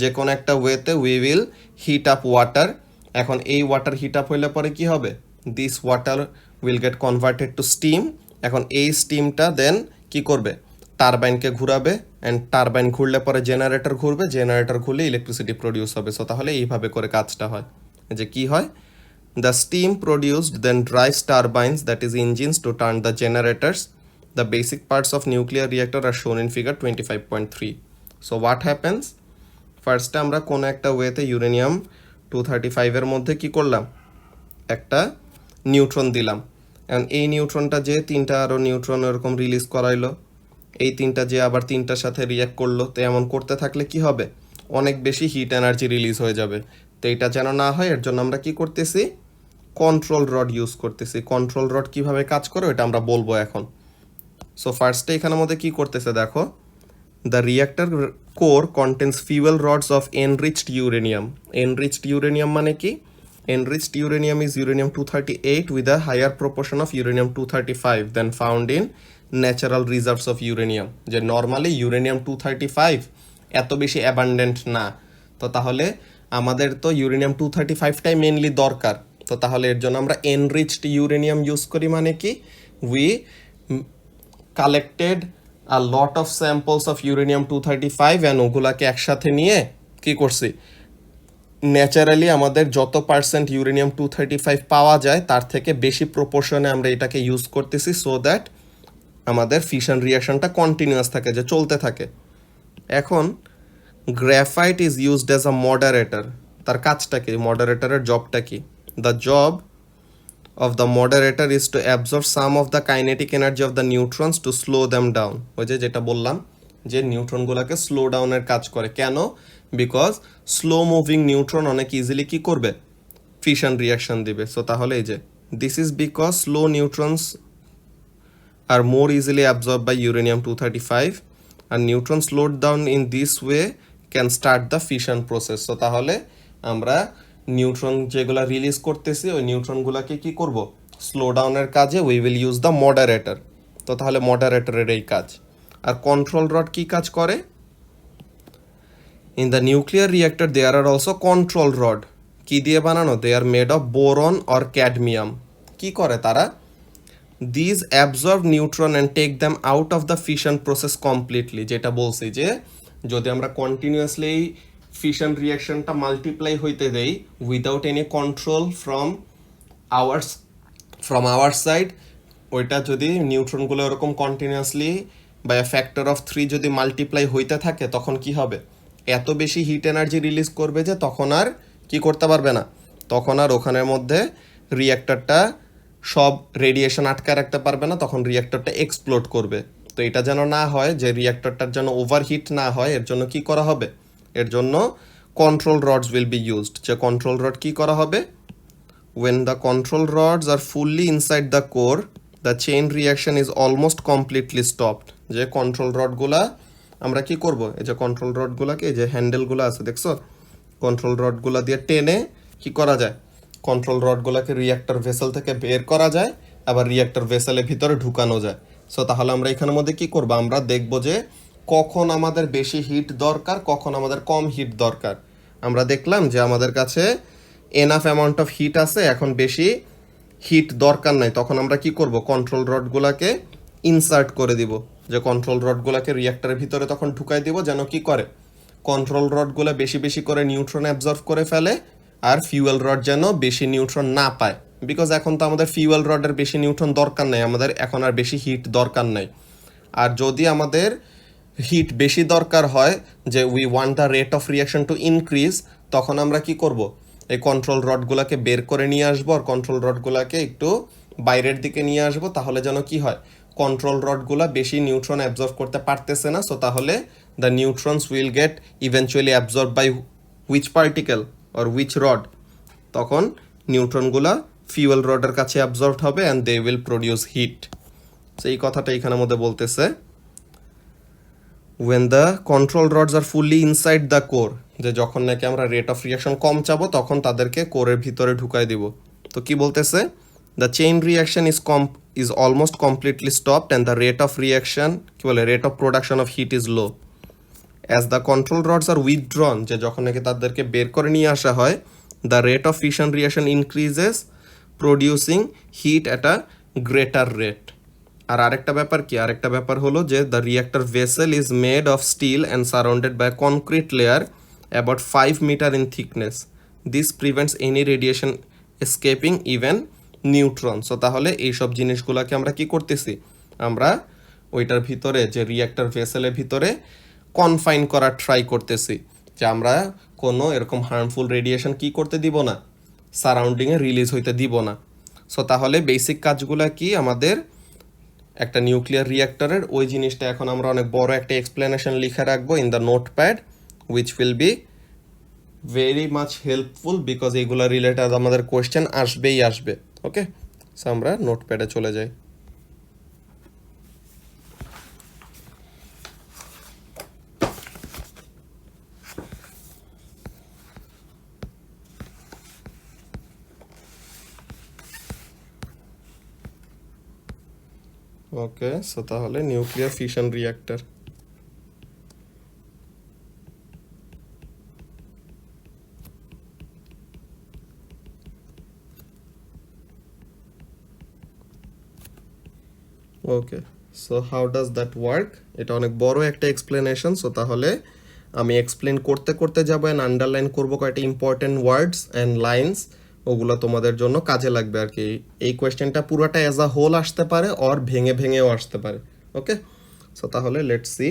যে কোনো একটা ওয়েতে we will heat up water. এখন এই ওয়াটার হিট আপ হইলে পরে কি হবে, this water will get converted to steam. এখন এই স্টিমটা দেন কি করবে, টারবাইনকে ঘুরাবে, অ্যান্ড টারবাইন ঘুরলে পরে জেনারেটর ঘুরবে, জেনারেটর ঘুরলে ইলেকট্রিসিটি প্রডিউস হবে। সো তাহলে এইভাবে করে কাজটা হয়, যে কি হয়, the steam produced then drives turbines, that is engines, to turn the generators. The basic parts of nuclear reactor are shown in figure 25.3. So what happens, ফার্স্টে আমরা কোনো একটা ওয়েতে ইউরেনিয়াম 235 এর মধ্যে কি করলাম, একটা নিউট্রন দিলাম, এখন এই নিউট্রনটা যে তিনটা আরও নিউট্রন এরকম রিলিজ করাইলো, এই তিনটা যে আবার তিনটার সাথে রিয়াক্ট করলো, তো এমন করতে থাকলে কি হবে, অনেক বেশি হিট এনার্জি রিলিজ হয়ে যাবে। তো এটা যেন না হয়, এর জন্য আমরা কি করতেছি, কন্ট্রোল রড ইউজ করতেছি। কন্ট্রোল রড কিভাবে কাজ করে এটা আমরা বলবো এখন। সো ফার্স্টে এখানের মধ্যে কি করতেছে দেখো, the reactor core contains fuel rods of enriched uranium. Enriched uranium মানে কি, enriched uranium is uranium 238 with a higher proportion of uranium 235 than found in natural reserves of uranium, যে নর্মালি ইউরেনিয়াম 235 এত বেশি অ্যাবান্ডেন্ট না। তো তাহলে আমাদের তো ইউরেনিয়াম 235টাই মেনলি দরকার। তো তাহলে এর জন্য আমরা এনরিচড ইউরেনিয়াম ইউজ করি, মানে কি, we collected a lot of samples of uranium 235 and ওগুলাকে একসাথে নিয়ে কি করছি, ন্যাচারালি আমাদের যত পার্সেন্ট ইউরেনিয়াম 235 পাওয়া যায় তার থেকে বেশি প্রপোর্শনে আমরা এটাকে ইউজ করতেছি, সো দ্যাট আমাদের ফিশন রিয়াকশনটা কন্টিনিউয়াস থাকে, যে চলতে থাকে। এখন graphite is used as a moderator. তার কাজটা কি, মডারেটরের জবটা কি, the job of the moderator is to absorb some of the kinetic energy of the neutrons to slow them down. ওই যে যেটা বললাম, যে নিউট্রনগুলোকে স্লো ডাউনের কাজ করে। কেন, বিকজ স্লো মুভিং নিউট্রন অনেক ইজিলি কি করবে, ফিশন রিয়াকশন দিবে। সো তাহলে এই যে this is because slow neutrons are more easily absorb by uranium 235 are neutron slowed down in this way can start the fission process. So তাহলে আমরা নিউট্রন যেগুলা রিলিজ করতেছি ওই নিউট্রনগুলোকে কি করব, স্লো ডাউনের কাজে we will use the moderator. তো তাহলে মডারেটরের এই কাজ। আর কন্ট্রোল রড কি কাজ করে, in the nuclear reactor there are also control rod. কি দিয়ে বানানো, they are made of boron or cadmium. কি করে তারা, these absorb neutron and take them out of the fission process completely, যেটা বলছি যে যদি আমরা কন্টিনিউয়াসলি ফিশন রিয়াকশনটা মাল্টিপ্লাই হইতে দেই without any control from our side, ওইটা যদি নিউট্রনগুলো এরকম continuously by a factor of 3 যদি মাল্টিপ্লাই হইতে থাকে, তখন কি হবে, এত বেশি হিট এনার্জি রিলিজ করবে যে তখন আর কি করতে পারবে না, তখন আর ওখানের মধ্যে রিঅ্যাক্টরটা সব রেডিয়েশন আটকায় রাখতে পারবে না, তখন রিঅ্যাক্টরটা এক্সপ্লোড করবে। তো এটা যেন না হয়, যে রিঅ্যাক্টরটার যেন ওভারহিট না হয়, এর জন্য কি করা হবে, এর জন্য control roads will be used. যে কন্ট্রোল রড কি করা হবে, when the control rods are fully inside the core the chain reaction is almost completely stopped। যে কন্ট্রোল রডগুলা আমরা কি করব, এই যে কন্ট্রোল রডগুলাকে, এই যে হ্যান্ডেলগুলো আছে দেখছো, কন্ট্রোল রডগুলা দিয়ে টেনে কি করা যায়, কন্ট্রোল রডগুলাকে রিঅ্যাক্টর ভেসেল থেকে বের করা যায়, আবার রিঅ্যাক্টর ভেসেলের ভিতরে ঢুকানো যায়। সো তাহলে আমরা এখানের মধ্যে কি করব, আমরা দেখব যে কখন আমাদের বেশি হিট দরকার, কখন আমাদের কম হিট দরকার। আমরা দেখলাম যে আমাদের কাছে এনাফ অ্যামাউন্ট অফ হিট আছে, এখন বেশি হিট দরকার নাই, তখন আমরা কি করব, কন্ট্রোল রডগুলাকে ইনসার্ট করে দিব। যে কন্ট্রোল রডগুলাকে রিঅ্যাক্টরের ভিতরে তখন ঢুকাই দিব, যেন কি করে, কন্ট্রোল রডগুলো বেশি বেশি করে নিউট্রন অ্যাবজর্ভ করে ফেলে, আর ফিউয়েল রড যেন বেশি নিউট্রন না পায়। বিকজ এখন তো আমাদের ফিউয়েল রডের বেশি নিউট্রন দরকার নাই, আমাদের এখন আর বেশি হিট দরকার নাই। আর যদি আমাদের হিট বেশি দরকার হয়, যে we want the rate of reaction to increase, তখন আমরা কি করব, এই কন্ট্রোল রডগুলোকে বের করে নিয়ে আসবো, আর কন্ট্রোল রডগুলোকে একটু বাইরের দিকে নিয়ে আসবো, তাহলে যেন কি হয়, কন্ট্রোল রডগুলো বেশি নিউট্রন অ্যাবজর্ব করতে পারতেছে না, সো তাহলে the neutrons will get eventually absorb by which particle or which rod, তখন নিউট্রনগুলা ফিউয়েল রডের কাছে অ্যাবজর্বড হবে and they will produce heat. So এই কথাটা এখানের মধ্যে বলতেছে when the control rods are fully inside the core, যে যখন নাকি আমরা রেট অফ রিয়াকশন কম চাবো তখন তাদেরকে কোরের ভিতরে ঢুকাই দিব। তো কি বলতেছে, the chain reaction is almost completely stopped and the rate of reaction কি বলে rate of production of heat is low as the control rods are withdrawn, যে যখন নাকি তাদেরকে বের করে নিয়ে আসা হয়, the rate of fission reaction increases producing heat at a greater rate। আর আরেকটা ব্যাপার কি, আরেকটা ব্যাপার হলো যে the reactor vessel is made of steel and surrounded by concrete layer about 5 metre in thickness, this prevents any radiation escaping even neutron. So তাহলে এইসব জিনিসগুলোকে আমরা কি করতেছি, আমরা ওইটার ভিতরে যে রিঅ্যাক্টর ভেসেলের ভিতরে কনফাইন করার ট্রাই করতেছি, যে আমরা কোনো এরকম হার্মফুল রেডিয়েশন কি করতে দিব না, সারাউন্ডিংয়ে রিলিজ হইতে দিব না। সো তাহলে বেসিক কাজগুলো কি আমাদের একটা নিউক্লিয়ার রিঅ্যাক্টরের, ওই জিনিসটা এখন আমরা অনেক বড় একটা এক্সপ্লেনেশন লিখে রাখবো in the notepad, which will be very much helpful because এইগুলো রিলেটেড আমাদের কোয়েশ্চেন আসবেই আসবে। ওকে, সো আমরা নোটপ্যাডে চলে যাই। ওকে, সো তাহলে nuclear fission reactor. Okay, so how does that work, এটা অনেক বড় একটা এক্সপ্লেনেশন। সো তাহলে আমি এক্সপ্লেন করতে করতে যাবো অ্যান্ড আন্ডারলাইন করবো কয়েকটা ইম্পর্টেন্ট ওয়ার্ডস অ্যান্ড লাইন্স, ওগুলো তোমাদের জন্য কাজে লাগবে আর কি। এই কোয়েশ্চেনটা পুরোটা অ্যাজ আ হোল আসতে পারে আর ভেঙে ভেঙেও আসতে পারে। ওকে, সো তাহলে let's see,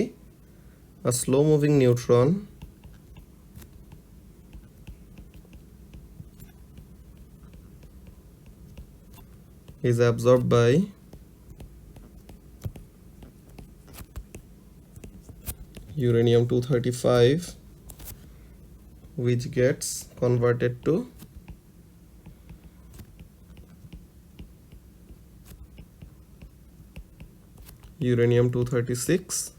a slow moving neutron is absorbed by uranium-235 which gets converted to uranium-236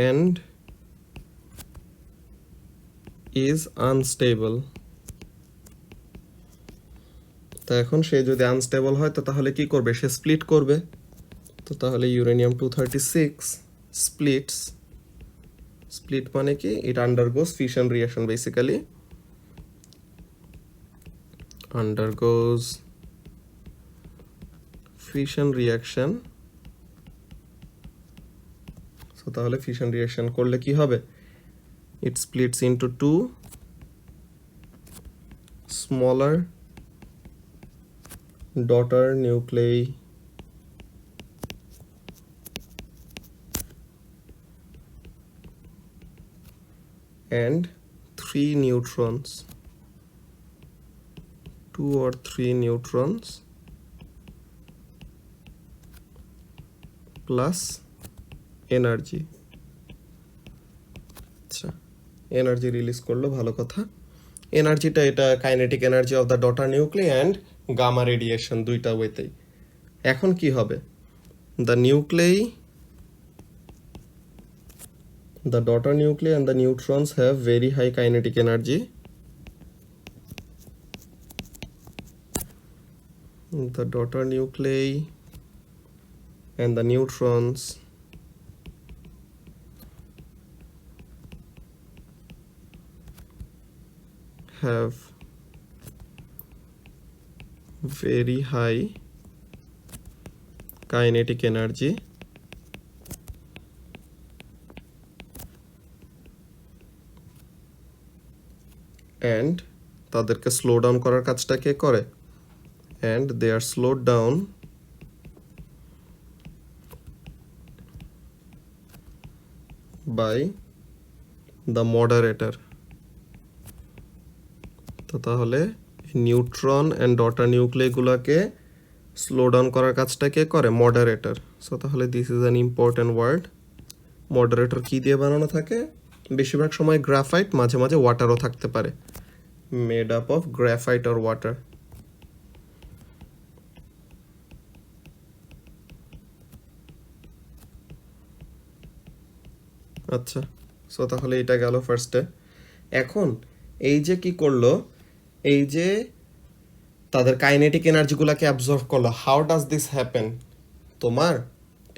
and is unstable। তো এখন সে যদি আনস্টেবল হয় তো তাহলে কি করবে, সে স্প্লিট করবে। তো তাহলে uranium-236 splits, split মানে কি, it undergoes fission reaction, basically undergoes fission reaction. So তাহলে ফিশন রিয়াকশন করলে কি হবে? It splits into two smaller daughter nuclei and three neutrons, two or three neutrons plus energy। আচ্ছা, এনার্জি রিলিজ করলো, ভালো কথা। এনার্জিটা এটা kinetic energy of the daughter nucleus and gamma radiation, দুইটা ওয়েতেই। এখন কি হবে? The nuclei, the daughter nuclei and the neutrons have very high kinetic energy. The daughter nuclei and the neutrons have very high kinetic energy and তাদেরকে স্লো ডাউন করার কাজটা কে করে? and they are slowed down by the moderator। তো তাহলে নিউট্রন অ্যান্ড ডটার নিউক্লিয়াসগুলোকে স্লো ডাউন করার কাজটা কে করে? মডারেটর। সো তাহলে this is an important word. Moderator কি দিয়ে বানানো থাকে? বেশিরভাগ সময় গ্রাফাইট, মাঝে মাঝে ওয়াটারও থাকতে পারে। Made up of graphite or water. আচ্ছা, সো তাহলে এটা গেল ফার্স্টে। এখন এই যে কি করলো, এই যে তাদের কাইনেটিক এনার্জিগুলোকে অ্যাবজর্ব করলো। How does this happen? তোমার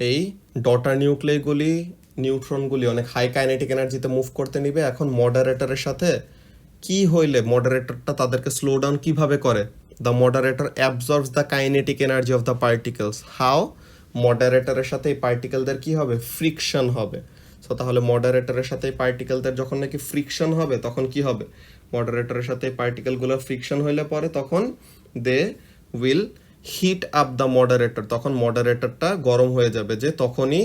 এই ডটার নিউক্লিয়াসগুলি, নিউট্রনগুলি অনেক হাই কাইনেটিক এনার্জিতে মুভ করতে নিবে। এখন মডারেটরের সাথে কি হইলে মডারেটরটা তাদেরকে স্লো ডাউন কিভাবে করে? The moderator absorbs the kinetic energy of the particles. How? মডারেটরের সাথে এই পার্টিকেলদের কি হবে? ফ্রিকশন হবে। সো তাহলে মডারেটরের সাথে এই পার্টিকেলদের যখন নাকি ফ্রিকশন হবে তখন কি হবে? মডারেটরের সাথে এই পার্টিকেলগুলো ফ্রিকশন হইলে পরে তখন they will heat up the moderator. তখন মডারেটরটা গরম হয়ে যাবে। যে তখনই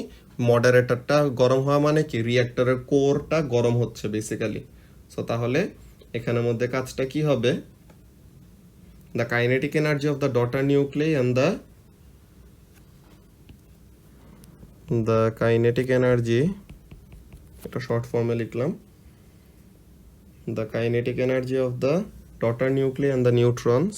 মডারেটরটা গরম হওয়া মানে কি? রিঅ্যাক্টরের কোরটা গরম হচ্ছে বেসিক্যালি। সো তাহলে এখানের মধ্যে কাজটা কি হবে? The kinetic energy of the daughter nucleus and the kinetic energy, এটা শর্ট ফর্মে লিখলাম, the kinetic energy of the daughter nucleus and the neutrons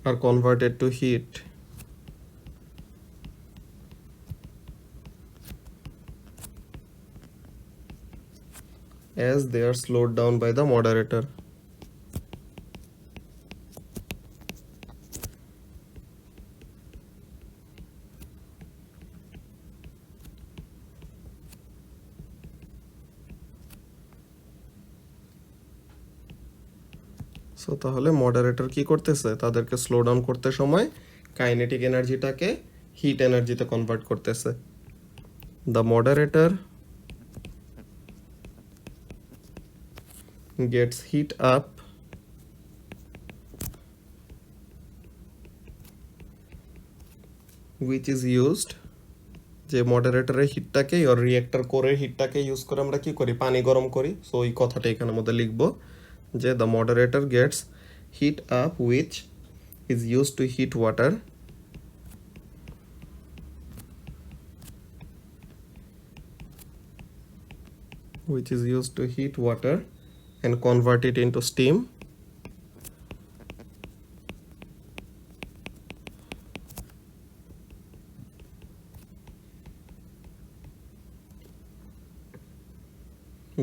are converted to heat as they are slowed down by the moderator। So তাহলে মডারেটর কি করতেছে? তাদেরকে স্লো ডাউন করতে সময় কাইনেটিক এনার্জিটাকে হিট এনার্জিতে কনভার্ট করতেছে। The moderator gets heat up which is used, যে মডারেটরের হিটটাকে আর রিঅ্যাক্টর কোরের হিটটাকে ইউজ করে আমরা কি করি? পানি গরম করি। সো এই কথাটা এখানের মধ্যে লিখবো যে the moderator gets heat up which is use to heat water which is used to heat water and convert it into steam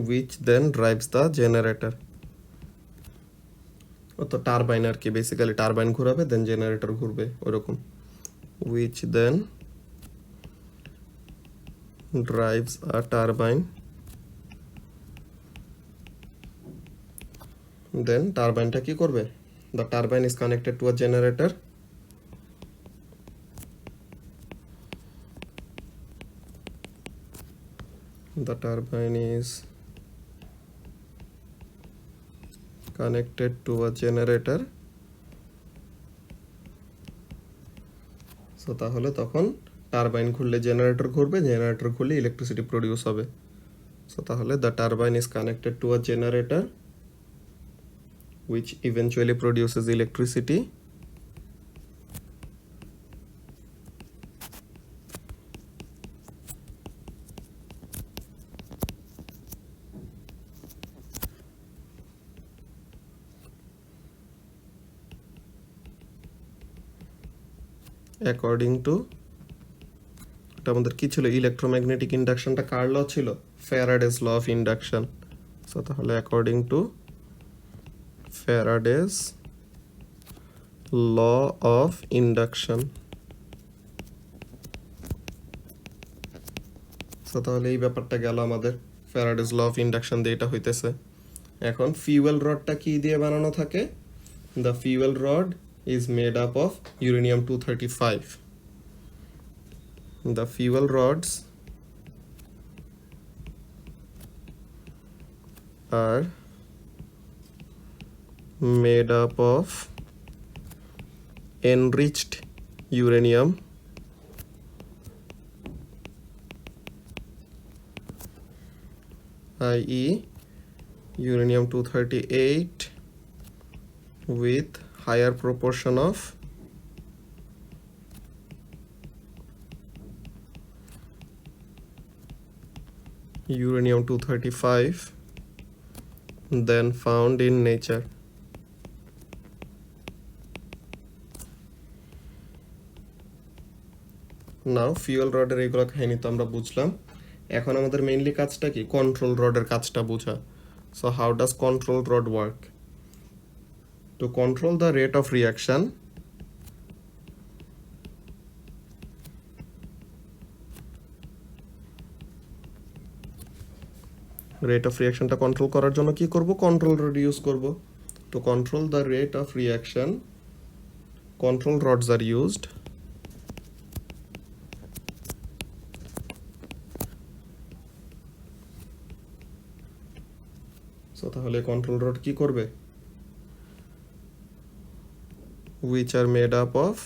which then drives the generator। তো টারবাইন আর কি, বেসিক্যালি টারবাইন ঘুরাবে দেন জেনারেটর ঘুরবে ওরকম। which then drives a turbine, then টারবাইনটা কি করবে? The turbine is connected to a generator. The turbine is connected to a generator. So তাহলে তখন টারবাইন ঘুরলে জেনারেটর ঘুরবে, জেনারেটর ঘুরলে ইলেকট্রিসিটি প্রডিউস হবে। So তাহলে the turbine is connected to a generator which eventually produces electricity. According to এটা আমাদের কি ছিল? ইলেকট্রোম্যাগনেটিক ইন্ডাকশনটা কার ল ছিল? Faraday's law of induction. So তাহলে according to Faraday's law of induction. So তাহলে এই ব্যাপারটা গেল আমাদের ফ্যারাডেস ল অফ ইন্ডাকশন দিয়ে এটা হইতেছে। এখন ফিউয়েল রডটা কি দিয়ে বানানো থাকে? The fuel rod is made up of uranium-235. The fuel rods are made up of enriched uranium, i.e. uranium-238 with higher proportion of uranium-235 than found in nature. Now fuel রডের এইগুলো কাহিনী তো আমরা বুঝলাম। এখন আমাদের মেইনলি কাজটা কি? কন্ট্রোল রডের কাজটা বোঝা। So how does control rod work? To control the rate of reaction, rate of reaction টা কন্ট্রোল করার জন্য কি করব? কন্ট্রোল রড ইউজ করব। To control the rate of reaction, control rods are used. So তাহলে কন্ট্রোল রড কি করবে? Which are made up of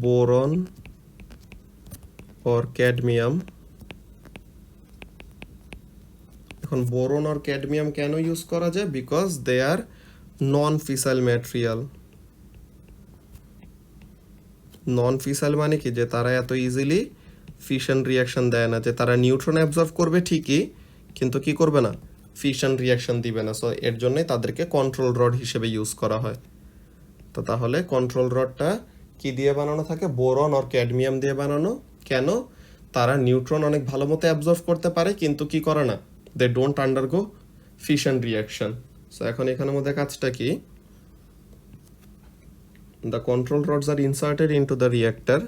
boron or cadmium. এখন বোরন আর ক্যাডমিয়াম কেন ইউজ করা যায়? Because they are non fissile material. Non fissile মানে কি? যে তারা এত ইজিলি ফিশন রিয়াকশন দেয় না, যে তারা নিউট্রন অ্যাবজর্ব করবে ঠিকই, কিন্তু কি করবে না? ফিশন রিয়াকশন দিবে না। সো এর জন্যই তাদেরকে কন্ট্রোল রড হিসেবে ইউজ করা হয়। তো তাহলে কন্ট্রোল রডটা কি দিয়ে বানানো থাকে? বোরন আর ক্যাডমিয়াম দিয়ে বানানো। কেন? তারা নিউট্রন অনেক ভালো মতো অ্যাবজর্ব করতে পারে, কিন্তু কি করে না? They don't undergo fission reaction. So এখন এখানের মধ্যে কাজটা কি? The control rods are inserted into the reactor.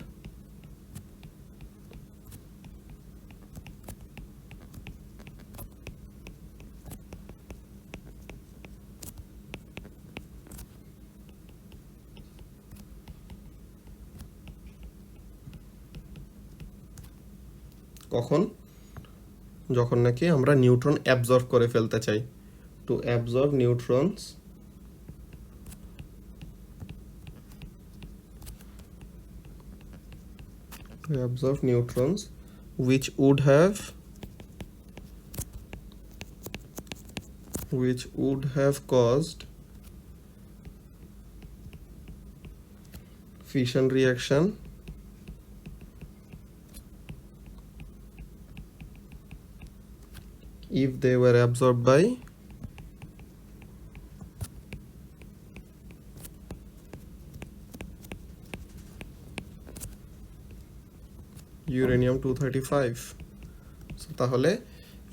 কখন? যখন নাকি আমরা নিউট্রন অ্যাবজর্ব করে ফেলতে চাই। To absorb neutrons which would have caused fission reaction if they were absorbed by uranium-235. So তাহলে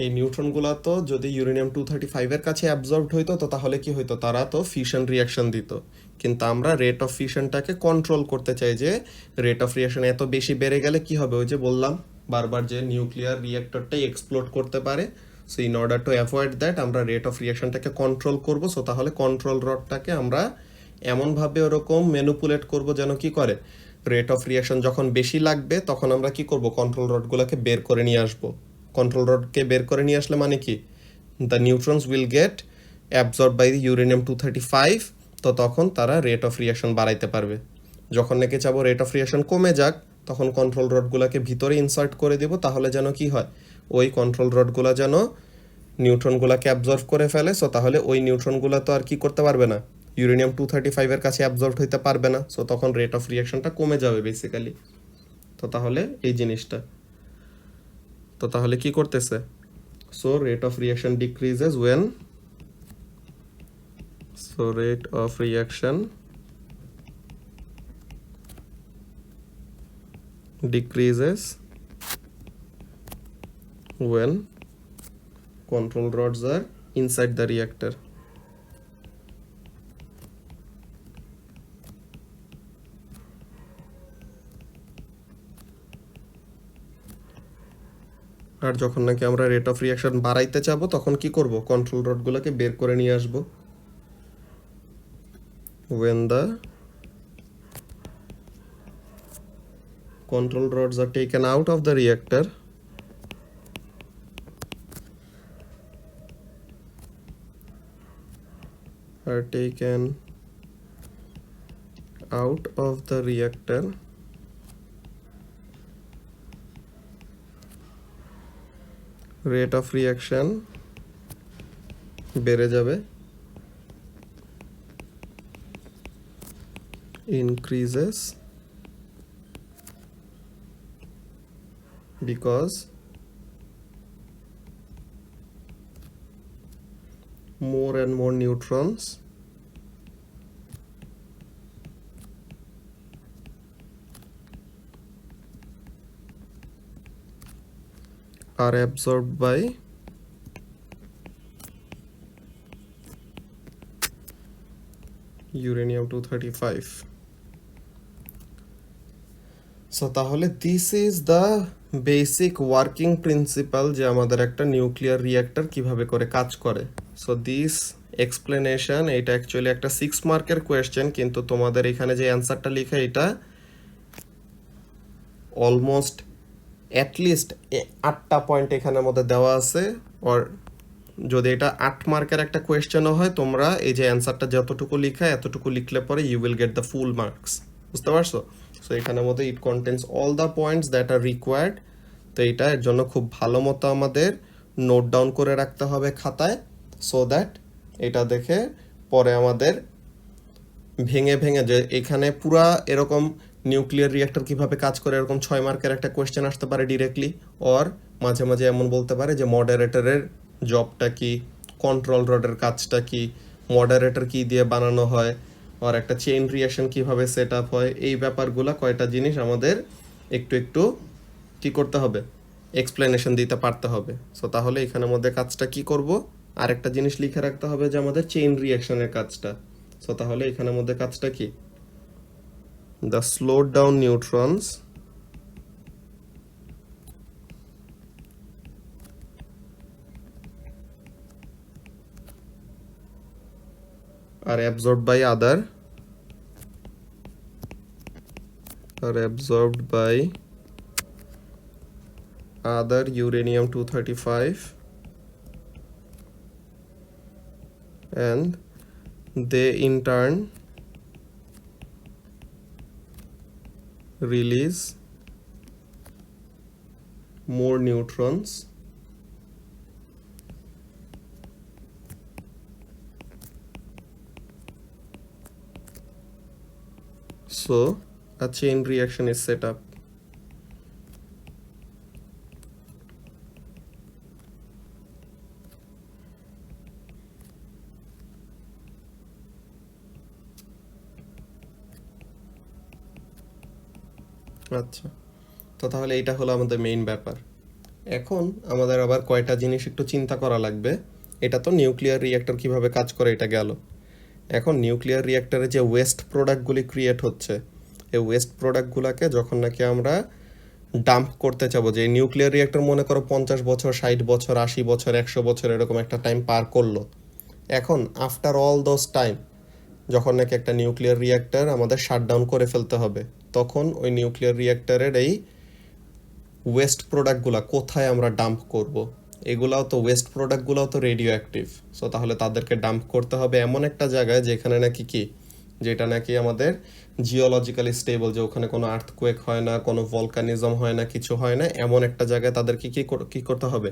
এই নিউট্রনগুলো তো যদি ইউরেনিয়াম 235 এর কাছে অ্যাবজর্বড হইতো তো তাহলে কি হইতো, তারা তো ফিশন রিয়াকশন দিত। কিন্তু আমরা রেট অফ ফিশনটাকে কন্ট্রোল করতে চাই, যে রেট অফ রিয়াকশন এত বেশি বেড়ে গেলে কি হবে, ওই যে বললাম বারবার যে নিউক্লিয়ার রিয়েক্টরটাই এক্সপ্লোড করতে পারে। So in order to avoid that আমরা রেট অফ রিয়াকশনটাকে কন্ট্রোল করব। সো তাহলে কন্ট্রোল রডটাকে আমরা এমনভাবে ওরকম ম্যানিপুলেট করব যেন কি করে, রেট অফ রিয়াকশন যখন বেশি লাগবে তখন আমরা কি করব, কন্ট্রোল রডগুলোকে বের করে নিয়ে আসবো। কন্ট্রোল রডকে বের করে নিয়ে আসলে মানে কি, the neutrons will get absorb by uranium 235। তো তখন তারা রেট অফ রিয়াকশন বাড়াইতে পারবে। যখন নাকি চাবো রেট অফ রিয়াকশন কমে যাক, তখন কন্ট্রোল রডগুলোকে ভিতরে ইনসার্ট করে দেব, তাহলে যেন কি হয়, ওই কন্ট্রোল রডগুলো যেন নিউট্রনগুলোকে অ্যাবজর্ব করে ফেলে। সো তাহলে ওই নিউট্রনগুলো তো আর কি করতে পারবে না, ইউরেনিয়াম 235 এর কাছে অ্যাবজর্ব হইতে পারবে না। সো তখন রেট অফ রিয়াকশনটা কমে যাবে বেসিক্যালি। তো তাহলে এই জিনিসটা, তো তাহলে কি করতেছে, so rate of reaction decreases when, so rate of reaction decreases when control rods are inside the reactor. আর যখন নাকি আমরা রেট অফ রিয়াকশন বাড়াইতে চাবো তখন কি করব, কন্ট্রোল রডগুলোকে বের করে নিয়ে আসবো। when the control rods are taken out of the reactor, are taken out of the reactor, rate of reaction বেড়ে যাবে, increases, because more and more neutrons are absorbed by uranium 235. So তাহলে this is the basic working principal, যে আমাদের একটা নিউক্লিয়ার রিঅ্যাক্টর কিভাবে করে কাজ করে। সো দিস এক্সপ্লেনেশন, এটা অ্যাকচুয়ালি একটা 6 মার্কের কোয়েশ্চেন, কিন্তু তোমাদের এখানে যে অ্যান্সারটা লেখা এটা অলমোস্ট অ্যাটলিস্ট 8টা পয়েন্ট এখানের মধ্যে দেওয়া আছে। আর যদি এটা 8 মার্কের একটা কোয়েশ্চেনও হয়, তোমরা এই যে অ্যান্সারটা যতটুকু লিখা এতটুকু লিখলে পরে you will get the full marks. বুঝতে পারছো? সো এখানের মধ্যে it contains all the points that are required. তো এটা এর জন্য খুব ভালো মতো আমাদের নোট ডাউন করে রাখতে হবে খাতায়, সো দ্যাট এটা দেখে পরে আমাদের ভেঙে ভেঙে, যে এখানে পুরা এরকম নিউক্লিয়ার রিঅ্যাক্টর কিভাবে কাজ করে এরকম 6 মার্কের একটা কোয়েশ্চেন আসতে পারে ডিরেক্টলি। অর মাঝে মাঝে এমন বলতে পারে যে মডারেটরের জবটা কি, কন্ট্রোল রডের কাজটা কি, মডারেটর কি দিয়ে বানানো হয়, আর একটা চেইন রিঅ্যাকশন কিভাবে সেট আপ হয়, এই ব্যাপারগুলো কয়টা জিনিস আমাদের একটু একটু কি করতে হবে, এক্সপ্লেনেশন দিতে পারতে হবে। সো তাহলে এখানের মধ্যে কাজটা কি করব, আরেকটা জিনিস লিখে রাখতে হবে যে আমাদের চেইন রিঅ্যাকশনের কাজটা। সো তাহলে এখানের মধ্যে কাজটা কি, the slowed down neutrons are absorbed by other uranium 235, and they in turn release more neutrons so a chain reaction is set up. আচ্ছা, তো তাহলে এইটা হলো আমাদের মেইন ব্যাপার। এখন আমাদের আবার কয়টা জিনিস একটু চিন্তা করা লাগবে। এটা তো নিউক্লিয়ার রিঅ্যাক্টর কিভাবে কাজ করে এটা গেল। এখন নিউক্লিয়ার রিঅ্যাক্টরে যে ওয়েস্ট প্রোডাক্টগুলি ক্রিয়েট হচ্ছে, এই ওয়েস্ট প্রোডাক্টগুলোকে যখন নাকি আমরা ডাম্প করতে চাবো, যে নিউক্লিয়ার রিঅ্যাক্টর মনে করো 50 বছর, 60 বছর, 80 বছর, 100 বছর এরকম একটা টাইম পার করলো। এখন আফটার অল দোজ টাইম যখন নাকি একটা নিউক্লিয়ার রিঅ্যাক্টর আমাদের শাটডাউন করে ফেলতে হবে, তখন ওই নিউক্লিয়ার রিঅ্যাক্টরের এই ওয়েস্ট প্রোডাক্টগুলো কোথায় আমরা ডাম্প করব। এগুলাও তো ওয়েস্ট প্রোডাক্টগুলোও তো রেডিও অ্যাক্টিভ। সো তাহলে তাদেরকে ডাম্প করতে হবে এমন একটা জায়গায় যেখানে নাকি কি, যেটা নাকি আমাদের জিওলজিক্যালি স্টেবল, যে ওখানে কোনো আর্থকোয়েক হয় না, কোনো ভলকানিজম হয় না, কিছু হয় না, এমন একটা জায়গায় তাদেরকে কি করতে হবে,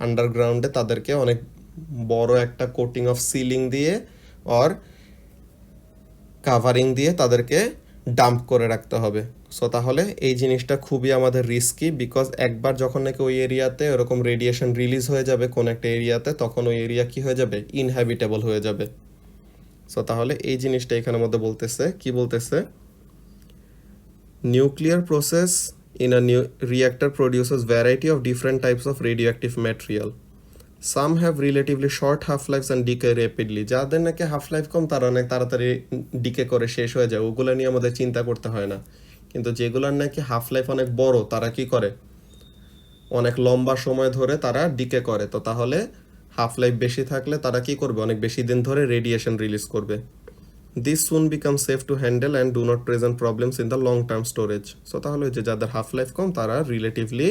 আন্ডারগ্রাউন্ডে তাদেরকে অনেক বড় একটা কোটিং অফ সিলিং দিয়ে অর কাভারিং দিয়ে তাদেরকে ডাম্প করে রাখতে হবে। সো তাহলে এই জিনিসটা খুবই আমাদের রিস্কি, বিকজ একবার যখন নাকি ওই এরিয়াতে ওরকম রেডিয়েশন রিলিজ হয়ে যাবে কোন একটা এরিয়াতে, তখন ওই এরিয়া কি হয়ে যাবে, ইনহ্যাবিটেবল হয়ে যাবে। সো তাহলে এই জিনিসটা এখানের মধ্যে বলতেছে, কি বলতেছে, nuclear process in a reactor produces variety of different types of radioactive material. Some have relatively short half lives and decay rapidly. যাদের নাকি হাফ লাইফ কম তারা অনেক তাড়াতাড়ি ডিকে করে শেষ হয়ে যায়, ওগুলো নিয়ে আমাদের চিন্তা করতে হয় না। কিন্তু যেগুলোর নাকি হাফ লাইফ অনেক বড়, তারা কি করে, অনেক লম্বা সময় ধরে তারা ডিকে করে। তো তাহলে হাফ লাইফ বেশি থাকলে তারা কি করবে, অনেক বেশি দিন ধরে রেডিয়েশন রিলিজ করবে। This soon become safe to handle and do not present problems in the long term storage. So তাহলে যে যাদের হাফ লাইফ কম তারা রিলেটিভলি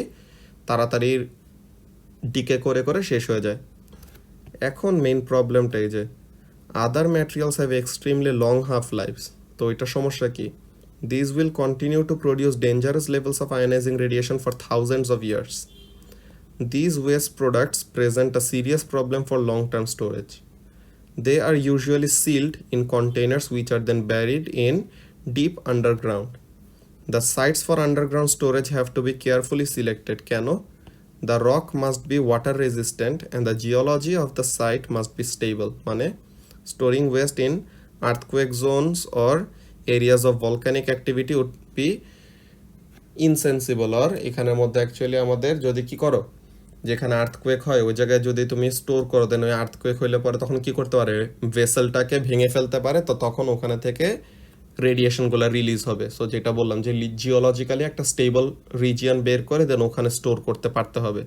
তাড়াতাড়ি ডিকে করে করে শেষ হয়ে যায়। এখন মেইন প্রবলেমটা এই যে other materials have extremely long half lives. তো এটা সমস্যা কি, this will continue to produce dangerous levels of ionising radiation for thousands of years. These waste products present a serious problem for long-term storage. They are usually sealed in containers which are then buried in deep underground. The sites for underground storage have to be carefully selected. কেন? The rock must be water resistant and the geology of the site must be stable. মানে storing waste in earthquake zones or areas of volcanic activity would be insensible, or এখানের মধ্যে অ্যাকচুয়ালি আমাদের যদি কি করো, যেখানে আর্থকোয়েক হয় ওই জায়গায় যদি তুমি স্টোর করো, দেন ওই আর্থকোয়েক হইলে পরে তখন কি করতে পারে, ভেসেলটাকে ভেঙে ফেলতে পারে। তো তখন ওখানে থেকে রেডিয়েশনগুলো রিলিজ হবে। সো যেটা বললাম যে জিওলজিক্যালি একটা স্টেবল রিজিয়ন বের করে দেন ওখানে স্টোর করতে পারতে হবে।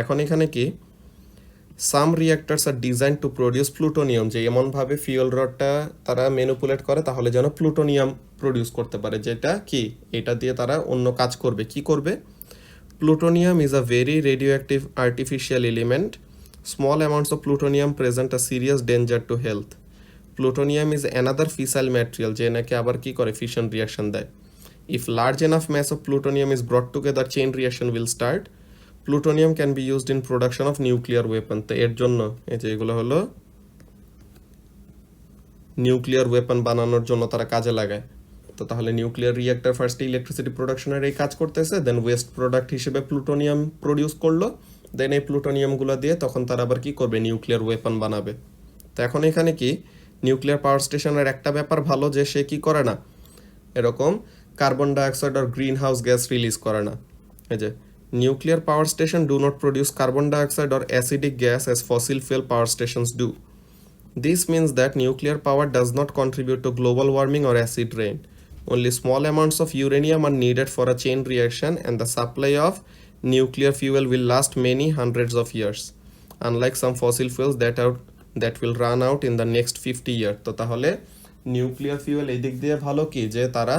এখন এখানে কি, সাম রিঅ্যাক্টরস আর ডিজাইন টু প্রডিউস প্লুটোনিয়াম, যে এমনভাবে ফিউল রডটা তারা ম্যানিপুলেট করে তাহলে যেন প্লুটোনিয়াম প্রডিউস করতে পারে, যেটা কি এটা দিয়ে তারা অন্য কাজ করবে। কি করবে, plutonium is a very radioactive artificial element. Small amounts of plutonium present a serious danger to health. Plutonium is another fissile material যে নাকি আবার কি করে, ফিশন রিয়াকশন দেয়। If large enough mass of plutonium is brought together, chain reaction will start. Plutonium can be used in production of nuclear weapon. তো এর জন্য এই যে এগুলো হলো নিউক্লিয়ার ওয়েপন বানানোর জন্য তারা কাজে লাগায়। তো তাহলে নিউক্লিয়ার রিঅ্যাক্টর ফার্স্টে ইলেকট্রিসিটি প্রোডাকশনের এই কাজ করতেছে, দেন ওয়েস্ট প্রোডাক্ট হিসেবে প্লুটোনিয়াম প্রডিউস করলো, দেন এই প্লুটোনিয়ামগুলো দিয়ে তখন তারা আবার কি করবে, নিউক্লিয়ার ওয়েপন বানাবে। তো এখন এখানে কি, নিউক্লিয়ার পাওয়ার স্টেশনের একটা ব্যাপার ভালো যে সে কি করে না, এরকম কার্বন ডাইঅক্সাইড আর গ্রিন হাউস গ্যাস রিলিজ করে না। এই যে nuclear power station do not produce carbon dioxide or acidic gas as fossil fuel power stations do. This means that nuclear power does not contribute to global warming or acid rain. Only small amounts of uranium are needed for a chain reaction, and the supply of nuclear fuel will last many hundreds of years, unlike some fossil fuels that will run out in the next 50 years. তো তাহলে নিউক্লিয়ার ফিউয়েল এই দিক দিয়ে ভালো কি, যে তারা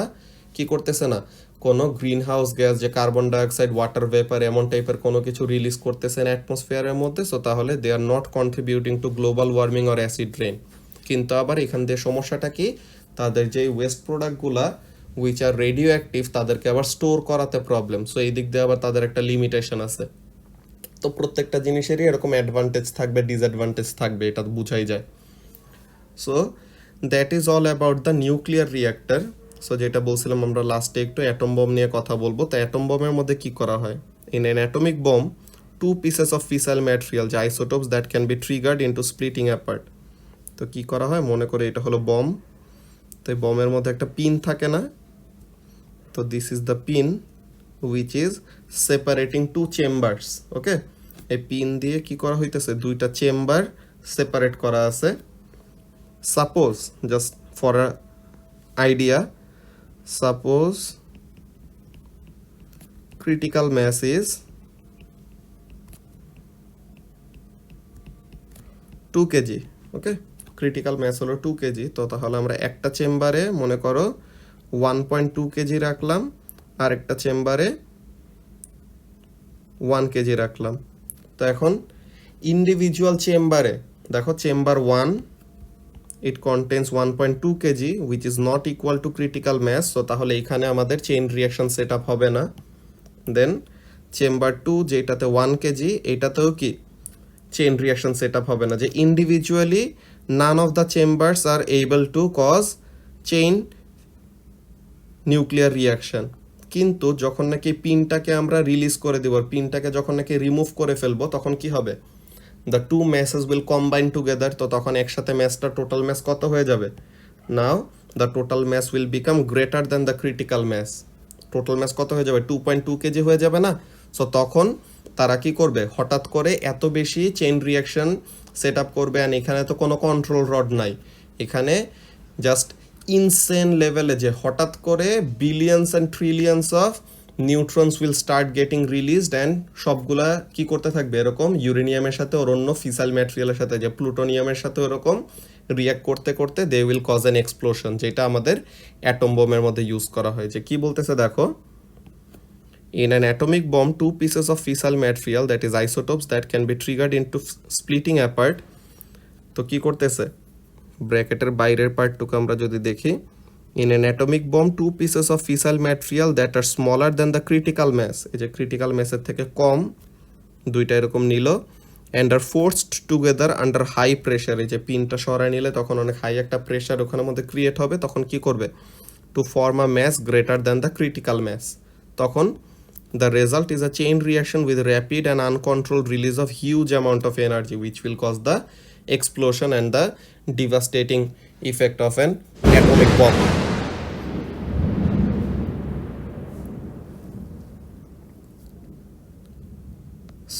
কি করতেছে না, কোনো গ্রিন হাউস গ্যাস যে কার্বন ডাইঅক্সাইড, ওয়াটার ভেপার এমন টাইপের কোনো কিছু রিলিজ করতেছে না অ্যাটমসফিয়ারের মধ্যে। সো তাহলে they are not contributing to global warming or acid rain. কিন্তু আবার এখান দিয়ে সমস্যাটা কি, তাদের যে ওয়েস্ট প্রোডাক্টগুলা উইচ আর রেডিও অ্যাক্টিভ তাদেরকে আবার স্টোর করাতে প্রবলেম। সো এই দিক দিয়ে আবার তাদের একটা লিমিটেশন আছে। তো প্রত্যেকটা জিনিসেরই এরকম অ্যাডভান্টেজ থাকবে, ডিসঅ্যাডভান্টেজ থাকবে, এটা বুঝাই যায়। So that is all about the nuclear reactor. So যেটা বলছিলাম আমরা লাস্টে একটু অ্যাটম বম নিয়ে কথা বলবো। তো অ্যাটম বমের মধ্যে কি করা হয়, in an atomic bomb 2 pieces of fissile material যে isotopes that can be triggered into splitting apart. তো কি করা হয়, মনে করে এটা হলো বম। তো এই বমের মধ্যে একটা পিন থাকে না, তো this is the pin. which is separating two chambers. ওকে, এই পিন দিয়ে কি করা হইতেছে, দুইটা চেম্বার সেপারেট করা আছে। Suppose, just for a idea, suppose critical mass is 2 kg. Okay, critical mass হলো 2 কেজি। তো তাহলে আমরা একটা চেম্বারে মনে করো 1.2 কেজি রাখলাম, আর একটা চেম্বারে 1 কেজি রাখলাম। তো এখন ইন্ডিভিজুয়াল চেম্বারে দেখো, chamber 1 it contains 1.2 KG which is not equal to critical mass. তো তাহলে এখানে আমাদের চেইন রিয়াকশন সেট আপ হবে না। দেন চেম্বার 2 যেটাতে 1 কেজি, এটাতেও কি চেইন রিয়াকশন সেট আপ হবে না, যে individually none of the chambers are able to cause chain nuclear reaction. কিন্তু যখন নাকি পিনটাকে আমরা রিলিজ করে দেব, পিনটাকে যখন নাকি রিমুভ করে ফেলবো, তখন কি হবে, the two masses will combine together. তো তখন একসাথে ম্যাসটা টোটাল ম্যাস কত হয়ে যাবে, now the total mass will become greater than the critical mass. Total mass কত হয়ে যাবে, 2.2 কেজি হয়ে যাবে না। সো তখন তারা কি করবে, হঠাৎ করে এত বেশি চেইন রিয়াকশন সেট আপ করবে। অ্যান্ড এখানে তো কোনো কন্ট্রোল রড নাই, এখানে জাস্ট ইনসেন লেভেলে যে হঠাৎ করে billions and trillions of neutrons will start getting released, and সবগুলা কি করতে থাকবে, এরকম ইউরেনিয়ামের সাথে ওর অন্য ফিসাইল ম্যাটেরিয়ালের সাথে, যে প্লুটোনিয়ামের সাথে ওরকম রিয়াক্ট করতে করতে they will cause an explosion, যেটা আমাদের অ্যাটম বোমের মধ্যে ইউজ করা হয়। যে কি বলতেছে দেখো, in an atomic bomb 2 pieces of fissile material, that is isotopes, that can be triggered into splitting apart. তো কি করতেছে, ব্র্যাকেটের বাইরের পার্টটুকু আমরা যদি দেখি, in an atomic bomb 2 pieces of fissile material that are smaller than the critical mass, এই যে ক্রিটিক্যাল ম্যাসের থেকে কম দুইটা এরকম নিল, and are forced together under high pressure। এই যে পিনটা সরায় নিলে তখন অনেক হাই একটা প্রেশার ওখানের মধ্যে ক্রিয়েট হবে, তখন কি করবে, to form a mass greater than the critical mass। তখন the result is a chain reaction with rapid and uncontrolled release of huge amount of energy, which will cause the explosion and the devastating effect of an atomic bomb.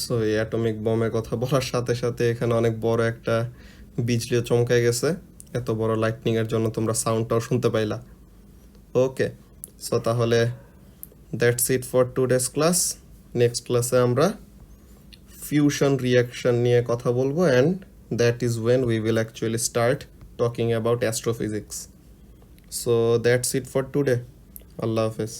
So এই অ্যাটমিক বমের কথা বলার সাথে সাথে এখানে অনেক বড় একটা বিজলিও চমকায় গেছে। এত বড় লাইটনিং এর জন্য তোমরা সাউন্ডটাও শুনতে পাইলা। ওকে, সো তাহলে that's it for today's class. Next ক্লাসে আমরা ফিউশন রিয়াকশন নিয়ে কথা বলবো, and that is when we will actually start talking about astrophysics. So that's it for today. আল্লাহ হাফেজ।